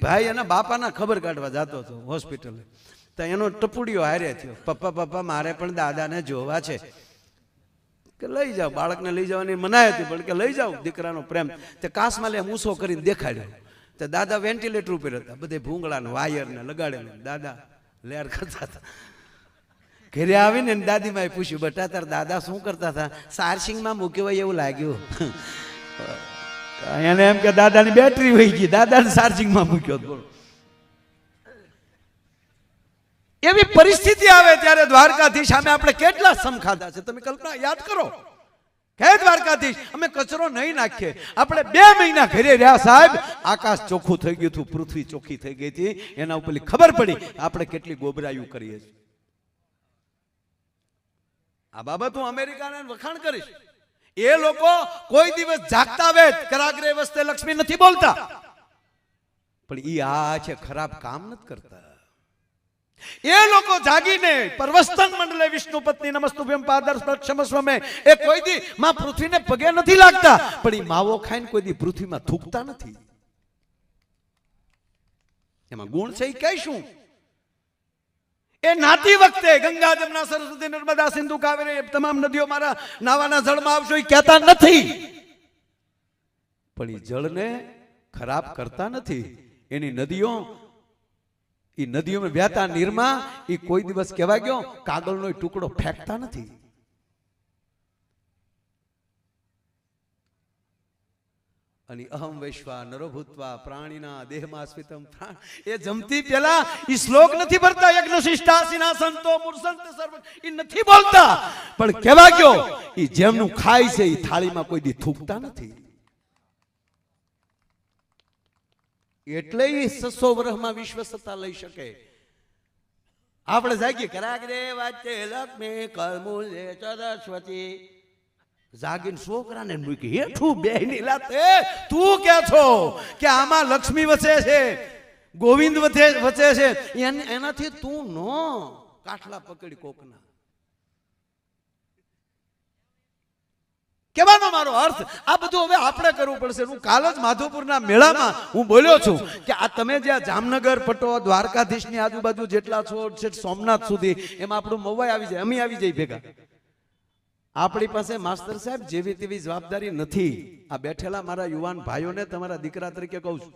ભાઈ એના બાપાના ખબર કાઢવા જતો હતો હોસ્પિટલે, તો એનો ટપુડીઓ હારે થયો, પપ્પા પપ્પા મારે પણ દાદાને જોવા છે. કે લઈ જાઓ, બાળકને લઈ જવાની મનાઈ હતી પણ કે લઈ જાઓ, દીકરાનો પ્રેમ. તે કાસમાં લે મૂસો કરીને દેખાડ્યો. તો દાદા વેન્ટિલેટર ઉપર હતા, બધે ભૂંગળા ને વાયર ને લગાડેલા. દાદા લેર કરતા હતા. ઘરે આવીને દાદીમાએ પૂછ્યું, બેટા તાર દાદા શું કરતા હતા? સારસિંગમાં મૂક્યો હોય એવું લાગ્યું. એને એમ કે દાદાની બેટરી વહી ગઈ, દાદાને ચાર્જિંગમાં મૂક્યો. બોલો એવી પરિસ્થિતિ આવે ત્યારે દ્વારકાધીશ સામે આપણે કેટલા સમ ખાધા છે તમે કલ્પના યાદ કરો. હે દ્વારકાધીશ, અમે કચરો નહીં નાખીએ. આપણે 2 મહિના ઘરે રહ્યા સાહેબ, આકાશ ચોખ્ખું થઈ ગયું હતું, પૃથ્વી ચોખ્ખી થઈ ગઈ હતી. એના ઉપર ખબર પડી આપણે કેટલી ગોબરાયું કરીએ છીએ. આ બાબત હું અમેરિકાને વખાણ કરીશ. એ લોકો કોઈ દિવસ જાગતા વેત કરાગ્રે વસ્તે લક્ષ્મી નથી બોલતા, પણ ઈ આ છે ખરાબ કામ નથી કરતા. એ લોકો જાગીને પરવસ્તન મંડલે વિષ્ણુ પત્ની નમસ્તુભ્યમ પાદર ક્ષમસ્વમે, એ કોઈ દી માં પૃથ્વીને પગે નથી લાગતા, પણ ઈ માવો ખાઈને કોઈ દી પૃથ્વીમાં થૂકતા નથી. એમાં ગુણ છે ઈ કહીશું. એ નાતી વખતે ગંગા જમના સરસ્વતી નર્મદા સિંધુ કાવેરી તમામ નદીઓ મારા નાવાના જળમાં આવશો એ કહેતા નથી, પણ એ જળને ખરાબ કરતા નથી. એની નદીઓ, એ નદીઓમાં વહેતા નીરમાં એ કોઈ દિવસ કહેવાય ગયો કાગળનો ટુકડો ફેંકતા નથી. અને અહમ વૈશ્વા નરો ભૂત્વા પ્રાણીના દેહમાં સ્મિતમ પ્રાણ, એ જમતી પેલા ઈ શ્લોક નથી ભરતા, યજ્ઞ શિષ્ટાસીના સંતો મૂર્સંત સર્વ ઈ નથી બોલતા, પણ કહેવા ગયો ઈ જેમનું ખાય છે ઈ થાળીમાં કોઈ દી થૂકતા નથી. એટલે ઈ 600 વર્ષમાં વિશ્વ સત્તા લઈ શકે. આપણે જાગીએ કરાગ્રે વાચે લક્ષ્મી કરમૂલે સરસ્વતી, જાગીને છોકરાને મૂકી હેઠું બેહની લાતે તું કે છો કે આમાં લક્ષ્મી વસે છે, ગોવિંદ વસે છે, એનાથી તું નો કાઠલા પકડી કોકના. કહેવાનો મારો અર્થ આ બધું હવે આપણે કરવું પડશે. હું કાલ જ માધવપુરના મેળામાં હું બોલ્યો છું કે આ તમે જ્યાં જામનગર પટો દ્વારકાધીશની આજુબાજુ જેટલા છો સોમનાથ સુધી, એમાં આપણું મવાઈ આવી જાય, અમે આવી જાય ભેગા. આપણી પાસે માસ્તર સાહેબ જેવી તેવી જવાબદારી નથી. આ બેઠેલા મારા યુવાન ભાઈઓને તમારા દીકરા તરીકે કહું છું,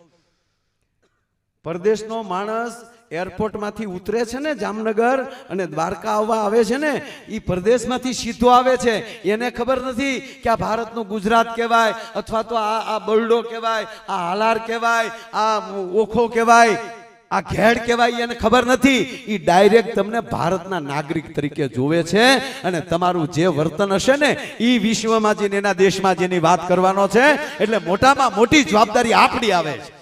પરદેશનો માણસ એરપોર્ટમાંથી ઉતરે છે ને જામનગર અને દ્વારકા આવવા આવે છે ને, એ પરદેશમાંથી સીધો આવે છે. એને ખબર નથી કે આ ભારતનું ગુજરાત કહેવાય, અથવા તો આ બરડો કહેવાય, આ હાલાર કહેવાય, આ ઓખો કહેવાય, આ ઘેડ કહેવાય. એને ખબર નથી. એ ડાયરેક્ટ તમને ભારતના નાગરિક તરીકે જોવે છે. અને તમારું જે વર્તન હશે ને એ વિશ્વમાં જઈને એના દેશમાં જેની વાત કરવાનો છે. એટલે મોટામાં મોટી જવાબદારી આપણી આવે છે.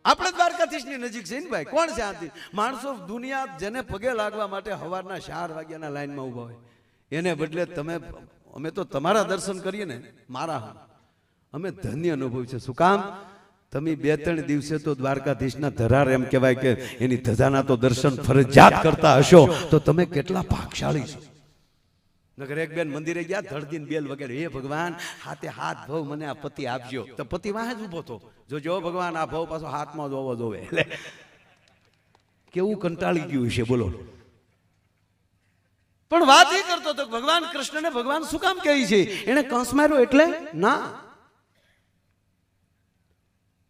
આપણે દ્વારકાધીશની નજીક છે ને ભાઈ. કોણ છે આથી માણસો દુનિયા જેને પગે લાગવા માટે સવારના 4 વાગ્યાના લાઈનમાં ઊભા હોય, એને બદલે તમે અમે તો તમારા દર્શન કરીએ ને, મારા અમે ધન્ય અનુભવ છે. શું કામ? તમે 2-3 દિવસે તો દ્વારકાધીશના ધરાર એમ કહેવાય કે એની ધજાના તો દર્શન ફરજિયાત કરતા હશો, તો તમે કેટલા ભાગશાળી છો. નગર એક બેન મંદિરે ગયા, ધડદીન બેલ વગેરે, હે ભગવાન હાથે હાથ ભવ મને આ પતિ આપજો. તો પતિ વાહે જ ઉભો હતો. જો ભગવાન આ ભવ પાછો હાથમાં જોવો જોવે. એટલે કેવું કંટાળી ગયું છે બોલો. પણ વાત એ કરતો હતો ભગવાન કૃષ્ણને ભગવાન શું કામ કહે છે? એને કંસ માર્યો એટલે ના.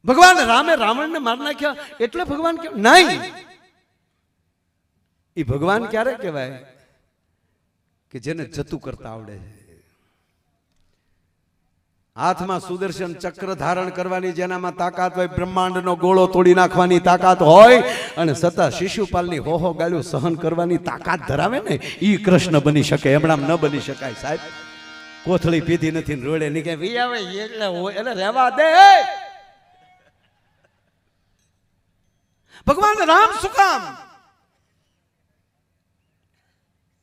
ભગવાન રામે રાવણને મારી નાખ્યા એટલે ભગવાન નહીં. એ ભગવાન ક્યારે કહેવાય કે જેને જતું કરતા આવડે છે. હાથમાં સુદર્શન ચક્ર ધારણ કરવાની જેનામાં તાકાત હોય, બ્રહ્માંડનો ગોળો તોડી નાખવાની તાકાત હોય, અને સતા શિશુપાલની હોહો ગાળ્યું સહન કરવાની તાકાત ધરાવે ને, ઈ કૃષ્ણ બની શકે. એમણામ ન બની શકાય સાહેબ. કોથળી પીધી નથી ને રોડે નીકળે વિયાવે એટલે હોય એટલે રહેવા દે. ભગવાન રામ શું કામ?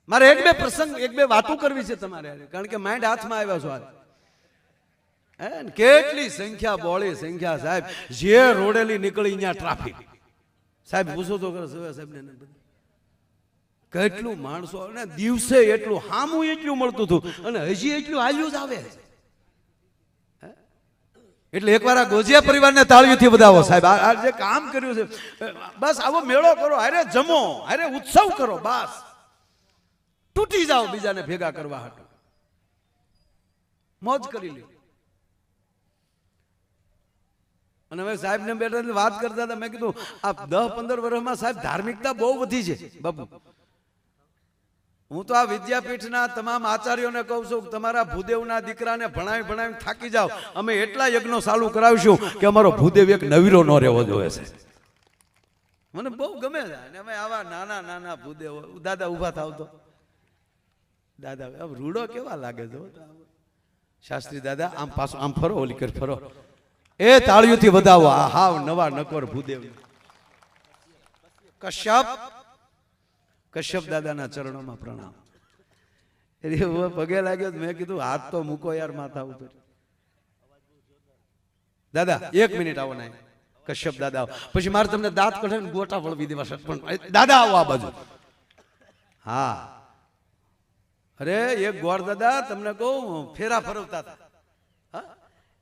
મારે એક બે વાતો કરવી છે તમારે, કારણ કે માઇન્ડ હાથમાં આવ્યા છો. કેટલી સંખ્યા, બોળી સંખ્યા સાહેબ. જે રોડેલી નીકળી ત્યાં ટ્રાફિક સાહેબ. પૂછો તો સાહેબ ને કેટલું માણસો, અને દિવસે એટલું હામું એટલું મળતું હતું અને હજી એટલું હાલ્યું જ આવે. એટલે એકવાર આ ગોજિયા પરિવારને તાળીઓથી વધાવો સાહેબ. આ જે કામ કર્યું છે, બસ આવો મેળો કરો, હારે જમો, હારે ઉત્સવ કરો, બસ તૂટી જાઓ બીજાને ભેગા કરવા હાટુ. મોજ કરી લ્યો. અને હવે સાહેબ ને બેઠા વાત કરતા હતા, મેં કીધું આ 10-15 વર્ષમાં સાહેબ ધાર્મિકતા બહુ વધી છે બાપુ. હું તો આ વિદ્યાપીઠના તમામ આચાર્યોને કહું છું કે તમારા ભૂદેવના દીકરાને ભણાવી થાકી જાઓ. અમે એટલા યજ્ઞો ચાલુ કરાવીશું કે અમારો ભૂદેવ એક નવીરો ન રહેવો જોઈએ છે. મને બહુ ગમે છે. અમે આવા નાના ભૂદેવ. દાદા ઉભા થાવ તો દાદા રૂડો કેવા લાગે છે શાસ્ત્રી દાદા. આમ પાછો આમ ફરો, ઓલી કર ફરો. એ તાળીઓથી વધાવો. આ હાવ નવા નકોર ભૂદેવ કશ્યપ દાદાના ચરણોમાં પ્રણામ. એટલે પગે લાગ્યો. મેં કીધું હાથ તો મૂકો યાર માથા ઉપર. દાદા 1 મિનિટ આવો ના. કશ્યપ દાદા આવો, પછી મારે તમને દાંત કઢાવીને ગોટા વળવી દેવા. પણ દાદા આવો આ બાજુ. હા અરે એક ગોર દાદા તમને કહું ફેરા ફરવતા હતા.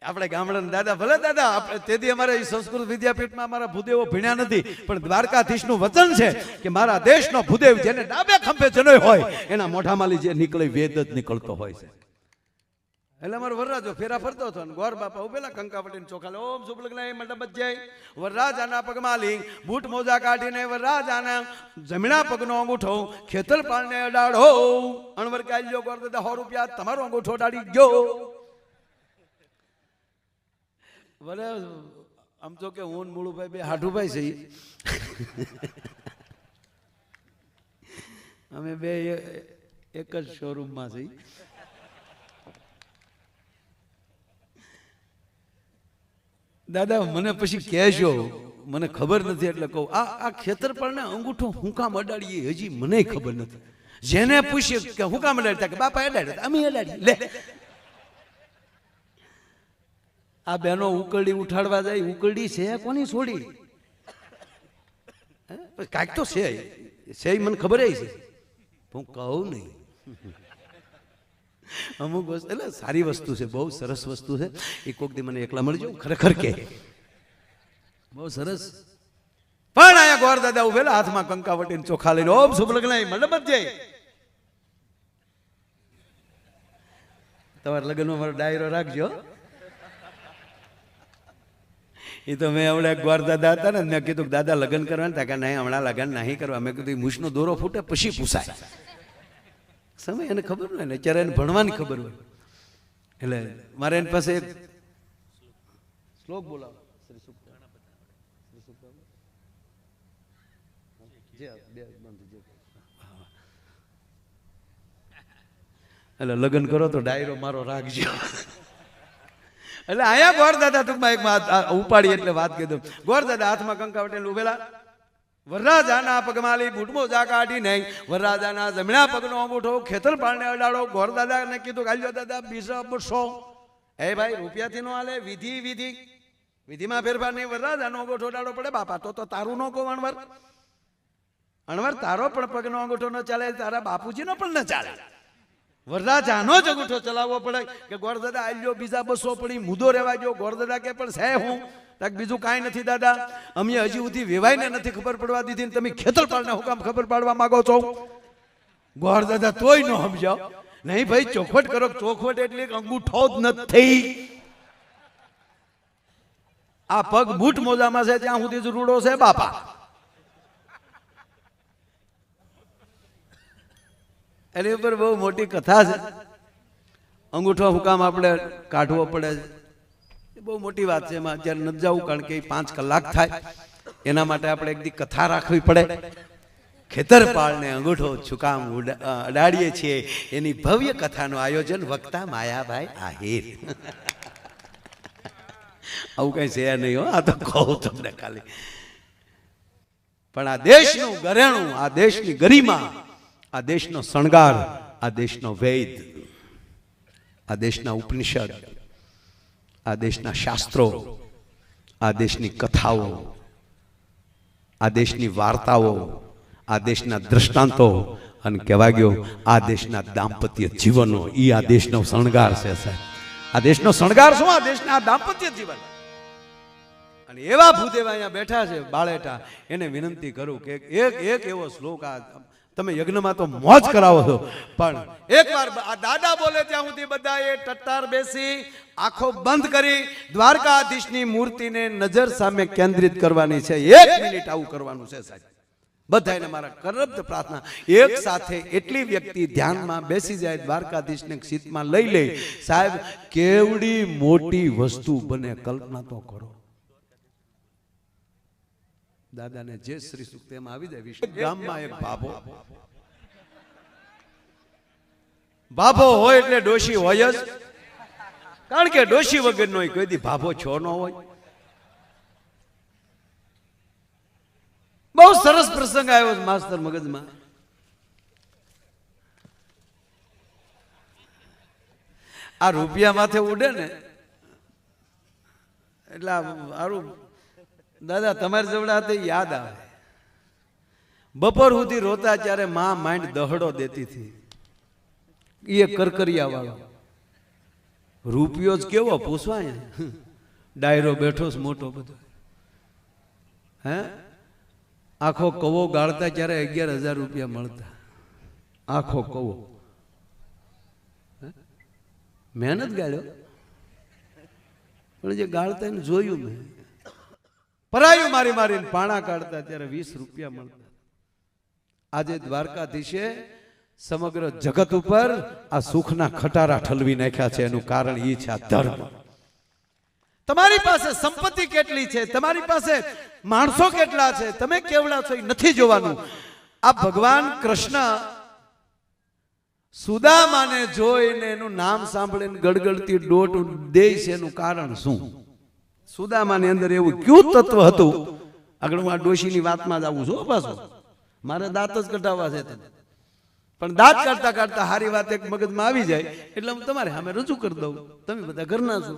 આપણે ગામડાના દાદા, ભલે દાદા આપણે તેથી અમારે સંસ્કૃત વિદ્યાપીઠમાં અમારા ભૂદેવો ભણ્યા નથી, પણ દ્વારકાધીશનું વચન છે કે મારા દેશનો ભૂદેવ જેને ડાબે ખંભે જનોય હોય એના મોઢામાંથી જે નીકળે વેદ જ નીકળતો હોય છે. એટલે અમારો વરરાજો ફેરા ફરતો હતો ને ગોર બાપા ઉભેલા કંકાવટીને ચોખા લે. ઓમ શુભ લગ્ન મંડપ જય. વરરાજાના પગમાં લિંગ, બૂટ મોજા કાઢીને વરરાજાના જમણા પગનો અંગૂઠો ખેતરપાળને અડાડો. અણવર કાલ્યો ગોર દાદા 100 રૂપિયા તમારો અંગૂઠો અડાડી ગયો. ભલે આમ તો કે હું મૂળુભાઈ બે હાઠુભાઈ છે. અમે બે એક જ શોરૂમમાં છીએ. દાદા મને પછી કહેજો, મને ખબર નથી એટલે કહું. આ ખેતરપાળને અંગૂઠો હું કામ અડાડીએ હજી મને ખબર નથી. જેને પૂછીએ કે હું કામ અડાડતા, કે બાપા અડાડે, અમે અડાડીએ. લે આ બેનો ઉકરડી ઉઠાડવા જાય. ઉકરડી છે કોની છોડી? કાંઈક તો છે મને ખબર છે, હું કહું નહીં. અમુક વસ્તુ એટલે સારી વસ્તુ છે, બહુ સરસ વસ્તુ છે. એ કોક દી મને એકલા મળજો, ખરેખર કે બહુ સરસ. પણ આયા ગોર દાદા ઉભેલા હાથમાં કંકાવટીને ચોખા લઈને ઓમ શુભ લગ્ન મંડપ જય. તમારા લગ્નમાં મારો ડાયરો રાખજો. એ તો મેં હમણાં ગોર દાદા હતા ને, મેં કીધું દાદા લગ્ન કરવાના હતા કે નહીં, હમણાં લગ્ન નહીં કરવા. મેં કીધું મૂછનો દોરો ફૂટે પછી પૂછાય. સમય એને ખબર હોય ને, અત્યારે એને ભણવાની ખબર હોય. એટલે મારે એની પાસે એક શ્લોક બોલાવો. એટલે લગ્ન કરો તો ડાયરો મારો રાખજો. એટલે અહીંયા ગોર દાદા ટૂંકમાં એક ઉપાડી એટલે વાત કીધું. ગોર દાદા હાથમાં કંકાવટેલું ઉભેલા, વરરાજાના પગમાલી બૂટમો જા કાઢી નહીં, વરરાજાના જમણા પગનો અંગૂઠો ખેતરપાળને અડાડો. ગોર દાદાને કીધું ગાલ્યો દાદા બીજા બસો. એ ભાઈ રૂપિયાથી નો હાલે, વિધિ વિધિ વિધિમાં ફેરફાર નહીં. વરરાજાનો અંગૂઠો અડાડો પડે બાપા. તો તારું નો કહો અણવર, અણવર તારો પણ પગનો અંગૂઠો ન ચાલે, તારા બાપુજીનો પણ ન ચાલે. વરરાજાનો જ અંગૂઠો ચલાવવો પડે કે ગોર દાદા આલ્યો બીજા બસો પડી મુદ્દો રહેવા ગયો. ગોર દાદા કે પણ છે હું બીજું કાંઈ નથી દાદા, અમે હજી સુધી વેવાઈને નથી ખબર પડવા દીધી, તમે ખેતરપાળને હું કામ ખબર પાડવા માંગો છો? ગોર દાદા તોય ન સમજાવ. નહીં ભાઈ ચોખવટ કરો. ચોખવટ એટલે અંગૂઠો જ નથી. આ પગ બૂટ મોજામાં છે ત્યાં સુધી જ રૂડો છે બાપા. એની ઉપર બહુ મોટી કથા છે. અંગૂઠો હું કામ આપણે કાઢવો પડે એ બહુ મોટી વાત છે. એમાં અત્યારે નથી જવું, કારણ કે 5 કલાક થાય. એના માટે આપણે એક દી કથા રાખવી પડે. ખેતરપાળને અંગૂઠો છુકામ અડાડીએ છીએ, એની ભવ્ય કથાનું આયોજન વક્તા માયાભાઈ આહિર. આવું કઈ છે નહીં હો, આ તો કહું તમને ખાલી. પણ આ દેશનું ઘરેણું, આ દેશની ગરિમા, આ દેશનો શણગાર, આ દેશનો વેદ, આ દેશના ઉપનિષદ, આ દેશના શાસ્ત્રો, આ દેશની કથાઓ, આ દેશની વાર્તાઓ, આ દેશના દ્રષ્ટાંતો અને કહેવા ગયો આ દેશના દાંપત્ય જીવનો, એ આ દેશનો શણગાર છે સાહેબ. આ દેશનો શણગાર શું? આ દેશના દાંપત્ય જીવન. અને એવા ભૂદેવ અહીંયા બેઠા છે બાળેટા, એને વિનંતી કરું કે એક એવો શ્લોક આ તમે યજ્ઞમાં તો મોજ કરાવો છો, પણ એકવાર આ દાદા બોલે ત્યાં સુધી બધાએ ટટ્ટાર બેસી આંખો બંધ કરી દ્વારકાધીશની મૂર્તિને નજર સામે કેન્દ્રિત કરવાની છે. 1 મિનિટ આવું કરવાનું છે સાહેબ. બધાને મારા કરબદ્ધ પ્રાર્થના, એક સાથે એટલી વ્યક્તિ ધ્યાનમાં બેસી જાય, દ્વારકાધીશને સીતમાં લઈ લે સાહેબ, કેવડી મોટી વસ્તુ બને કલ્પના તો કરો. દાદાને જે શ્રી સુક્ત એમાં આવી જાય. વિશ્વ ગામમાં એક ભાભો હોય એટલે ડોશી હોય જ, કારણ કે ડોશી વગરનો કોઈ દી ભાભો છો ન હોય. બહુ સરસ પ્રસંગ આવ્યો માસ્તર મગજમાં. આ રૂપિયા માથે ઉડે ને એટલે આરું દાદા તમારી જોડે તે યાદ આવે. બપોર સુધી રોતા ત્યારે માં માંડ દહડો દેતી હતી. એ કરકરિયા વાળો રૂપિયો જ કેવો પૂછવા, ડાયરો બેઠો છે મોટો બધો. હે આખો કવો ગાળતા ત્યારે 11,000 રૂપિયા મળતા. આખો કવો મહેનત ગાળ્યો, પણ જે ગાળતા એને જોયું મેં. પરાયું મારી મારીને પાણા કાઢતા ત્યારે 20 રૂપિયા મળતા. આજે દ્વારકાધીશે સમગ્ર જગત ઉપર આ સુખના ખટારા ઠલવી નાખ્યા છે. એનું કારણ એ છે આ ધર્મ. તમારી પાસે સંપત્તિ કેટલી છે, તમારી પાસે માણસો કેટલા છે, તમે કેવડા છો એ નથી જોવાનું. આ ભગવાન કૃષ્ણ સુદામાને જોઈને એનું નામ સાંભળીને ગડગડતી દોટ દે છે. એનું કારણ શું? સુદામાની અંદર એવું કયું તત્વ હતું? આગળ હું આ ડોશીની વાતમાં જ આવું છું પાછો, મારે દાંત જ કઢાવવા છે. પણ દાંત કાઢતા કાઢતા હારી વાત એક મગજમાં આવી જાય એટલે હું તમારે સામે રજૂ કરી દઉં. તમે બધા ઘરના છો,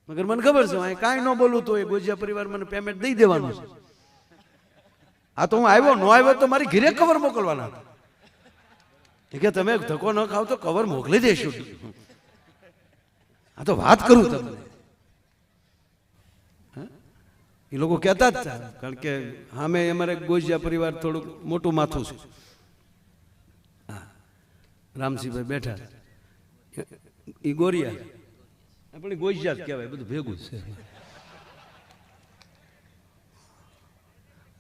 મગર મને ખબર છે કાંઈ ન બોલું તો એ ગોજિયા પરિવાર મને પેમેન્ટ દઈ દેવાનું છે. આ તો હું આવ્યો ન આવ્યો તો મારી ઘરે કવર મોકલવાના હતા કે તમે ધક્કો ન ખાવ તો કવર મોકલી દેશું. આ તો વાત કરું તમને. એ લોકો કહેતા જ હતા, કારણ કે સામે અમારે ગોજિયા પરિવાર થોડુંક મોટું માથું છે. રામસિંહભાઈ બેઠા એ ગોરિયા આપણે ગોઈજા જ કહેવાય, બધું ભેગું છે.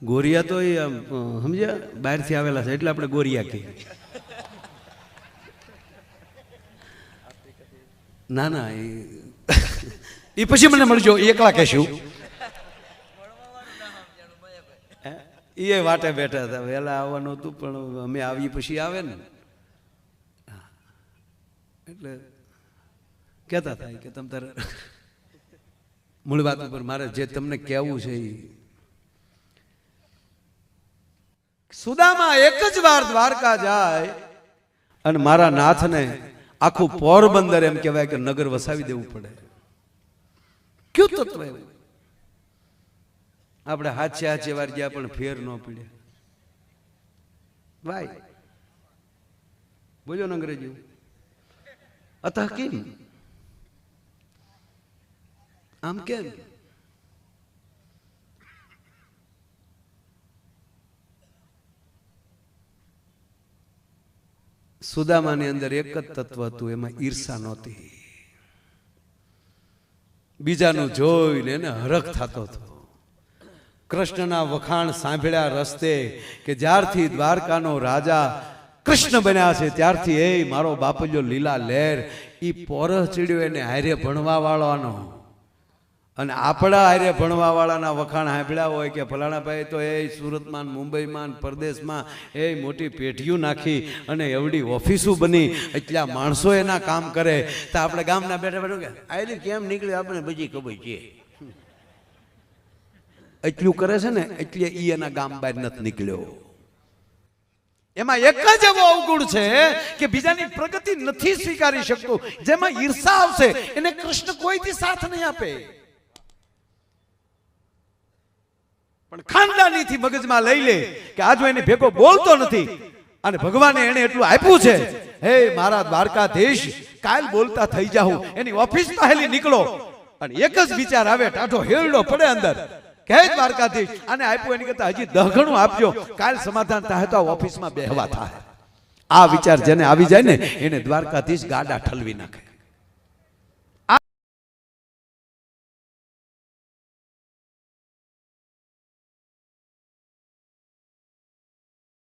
ગોરિયા તો એ સમજ્યા બહારથી આવેલા છે એટલે આપણે ગોરિયા કહીએ. ના ના એ પછી મને મળજો, એકલા કહેશું. એ વાટે બેઠા હતા, વહેલા આવવાનું હતું પણ અમે આવીએ પછી આવે ને એટલે કહેતા થાય કે તમ તારે મૂળ વાત ઉપર મારે જે તમને કહેવું છે એ સુદામા એક જ વાર દ્વારકા જાય અને મારા નાથને આખું પોરબંદર એમ કહેવાય કે નગર વસાવી દેવું પડે. કયું તત્વ એવું? આપણે હાચે વાર ગયા પણ ફેર ન પીડ્યા. ભાઈ બોલ્યો ને અંગ્રેજી અતઃ કેમ આમ કેમ? સુદામાની અંદર એક જ તત્વ હતું, એમાં ઈર્ષા નહોતી. બીજાનું જોઈને એને હરખ થતો હતો. કૃષ્ણના વખાણ સાંભળ્યા રસ્તે કે જ્યારથી દ્વારકાનો રાજા કૃષ્ણ બન્યા છે ત્યારથી એ મારો બાપલ્યો લીલા લહેર ઈ પોરહ ચડ્યો એને હારે ભણવા વાળાનો. અને આપણા હારે ભણવા વાળાના વખાણ સાંભળ્યા હોય કે ફલાણા ભાઈ તો એ સુરતમાં મુંબઈમાં પરદેશમાં એ મોટી પેઢીઓ નાખી અને એવડી ઓફિસો બની, એટલા માણસો એના કામ કરે, તો આપણે ગામના બેઠા બેઠા કે આયલી કેમ નીકળે આપણે બજી ખબર છે. એટલું કરે છે ને એટલે ઈ એના ગામ બહાર નથી નીકળ્યો. એમાં એક જ એવો અવગુણ છે કે બીજાની પ્રગતિ નથી સ્વીકારી શકતો. જેમાં ઈર્ષા આવશે એને કૃષ્ણ કોઈથી સાથ નહીં આપે. પણ ખાનદાનીથી મગજમાં લઈ લે કે આજ એને ભેગો બોલતો નથી અને ભગવાને એને એટલું આપ્યું છે, હે મારા દ્વારકાધીશ કાલ બોલતા થઈ જાઉં, એની ઓફિસ પહેલી નીકળો અને એક જ વિચાર આવે, ટાઢો હેરડો પડે અંદર કે હે દ્વારકાધીશ આને આપ્યું એની કરતા હજી 10 ગણું આપજો, કાલ સમાધાન થાય તો ઓફિસમાં બેહવા થાય. આ વિચાર જેને આવી જાય ને એને દ્વારકાધીશ ગાડા ઠલવી નાખે.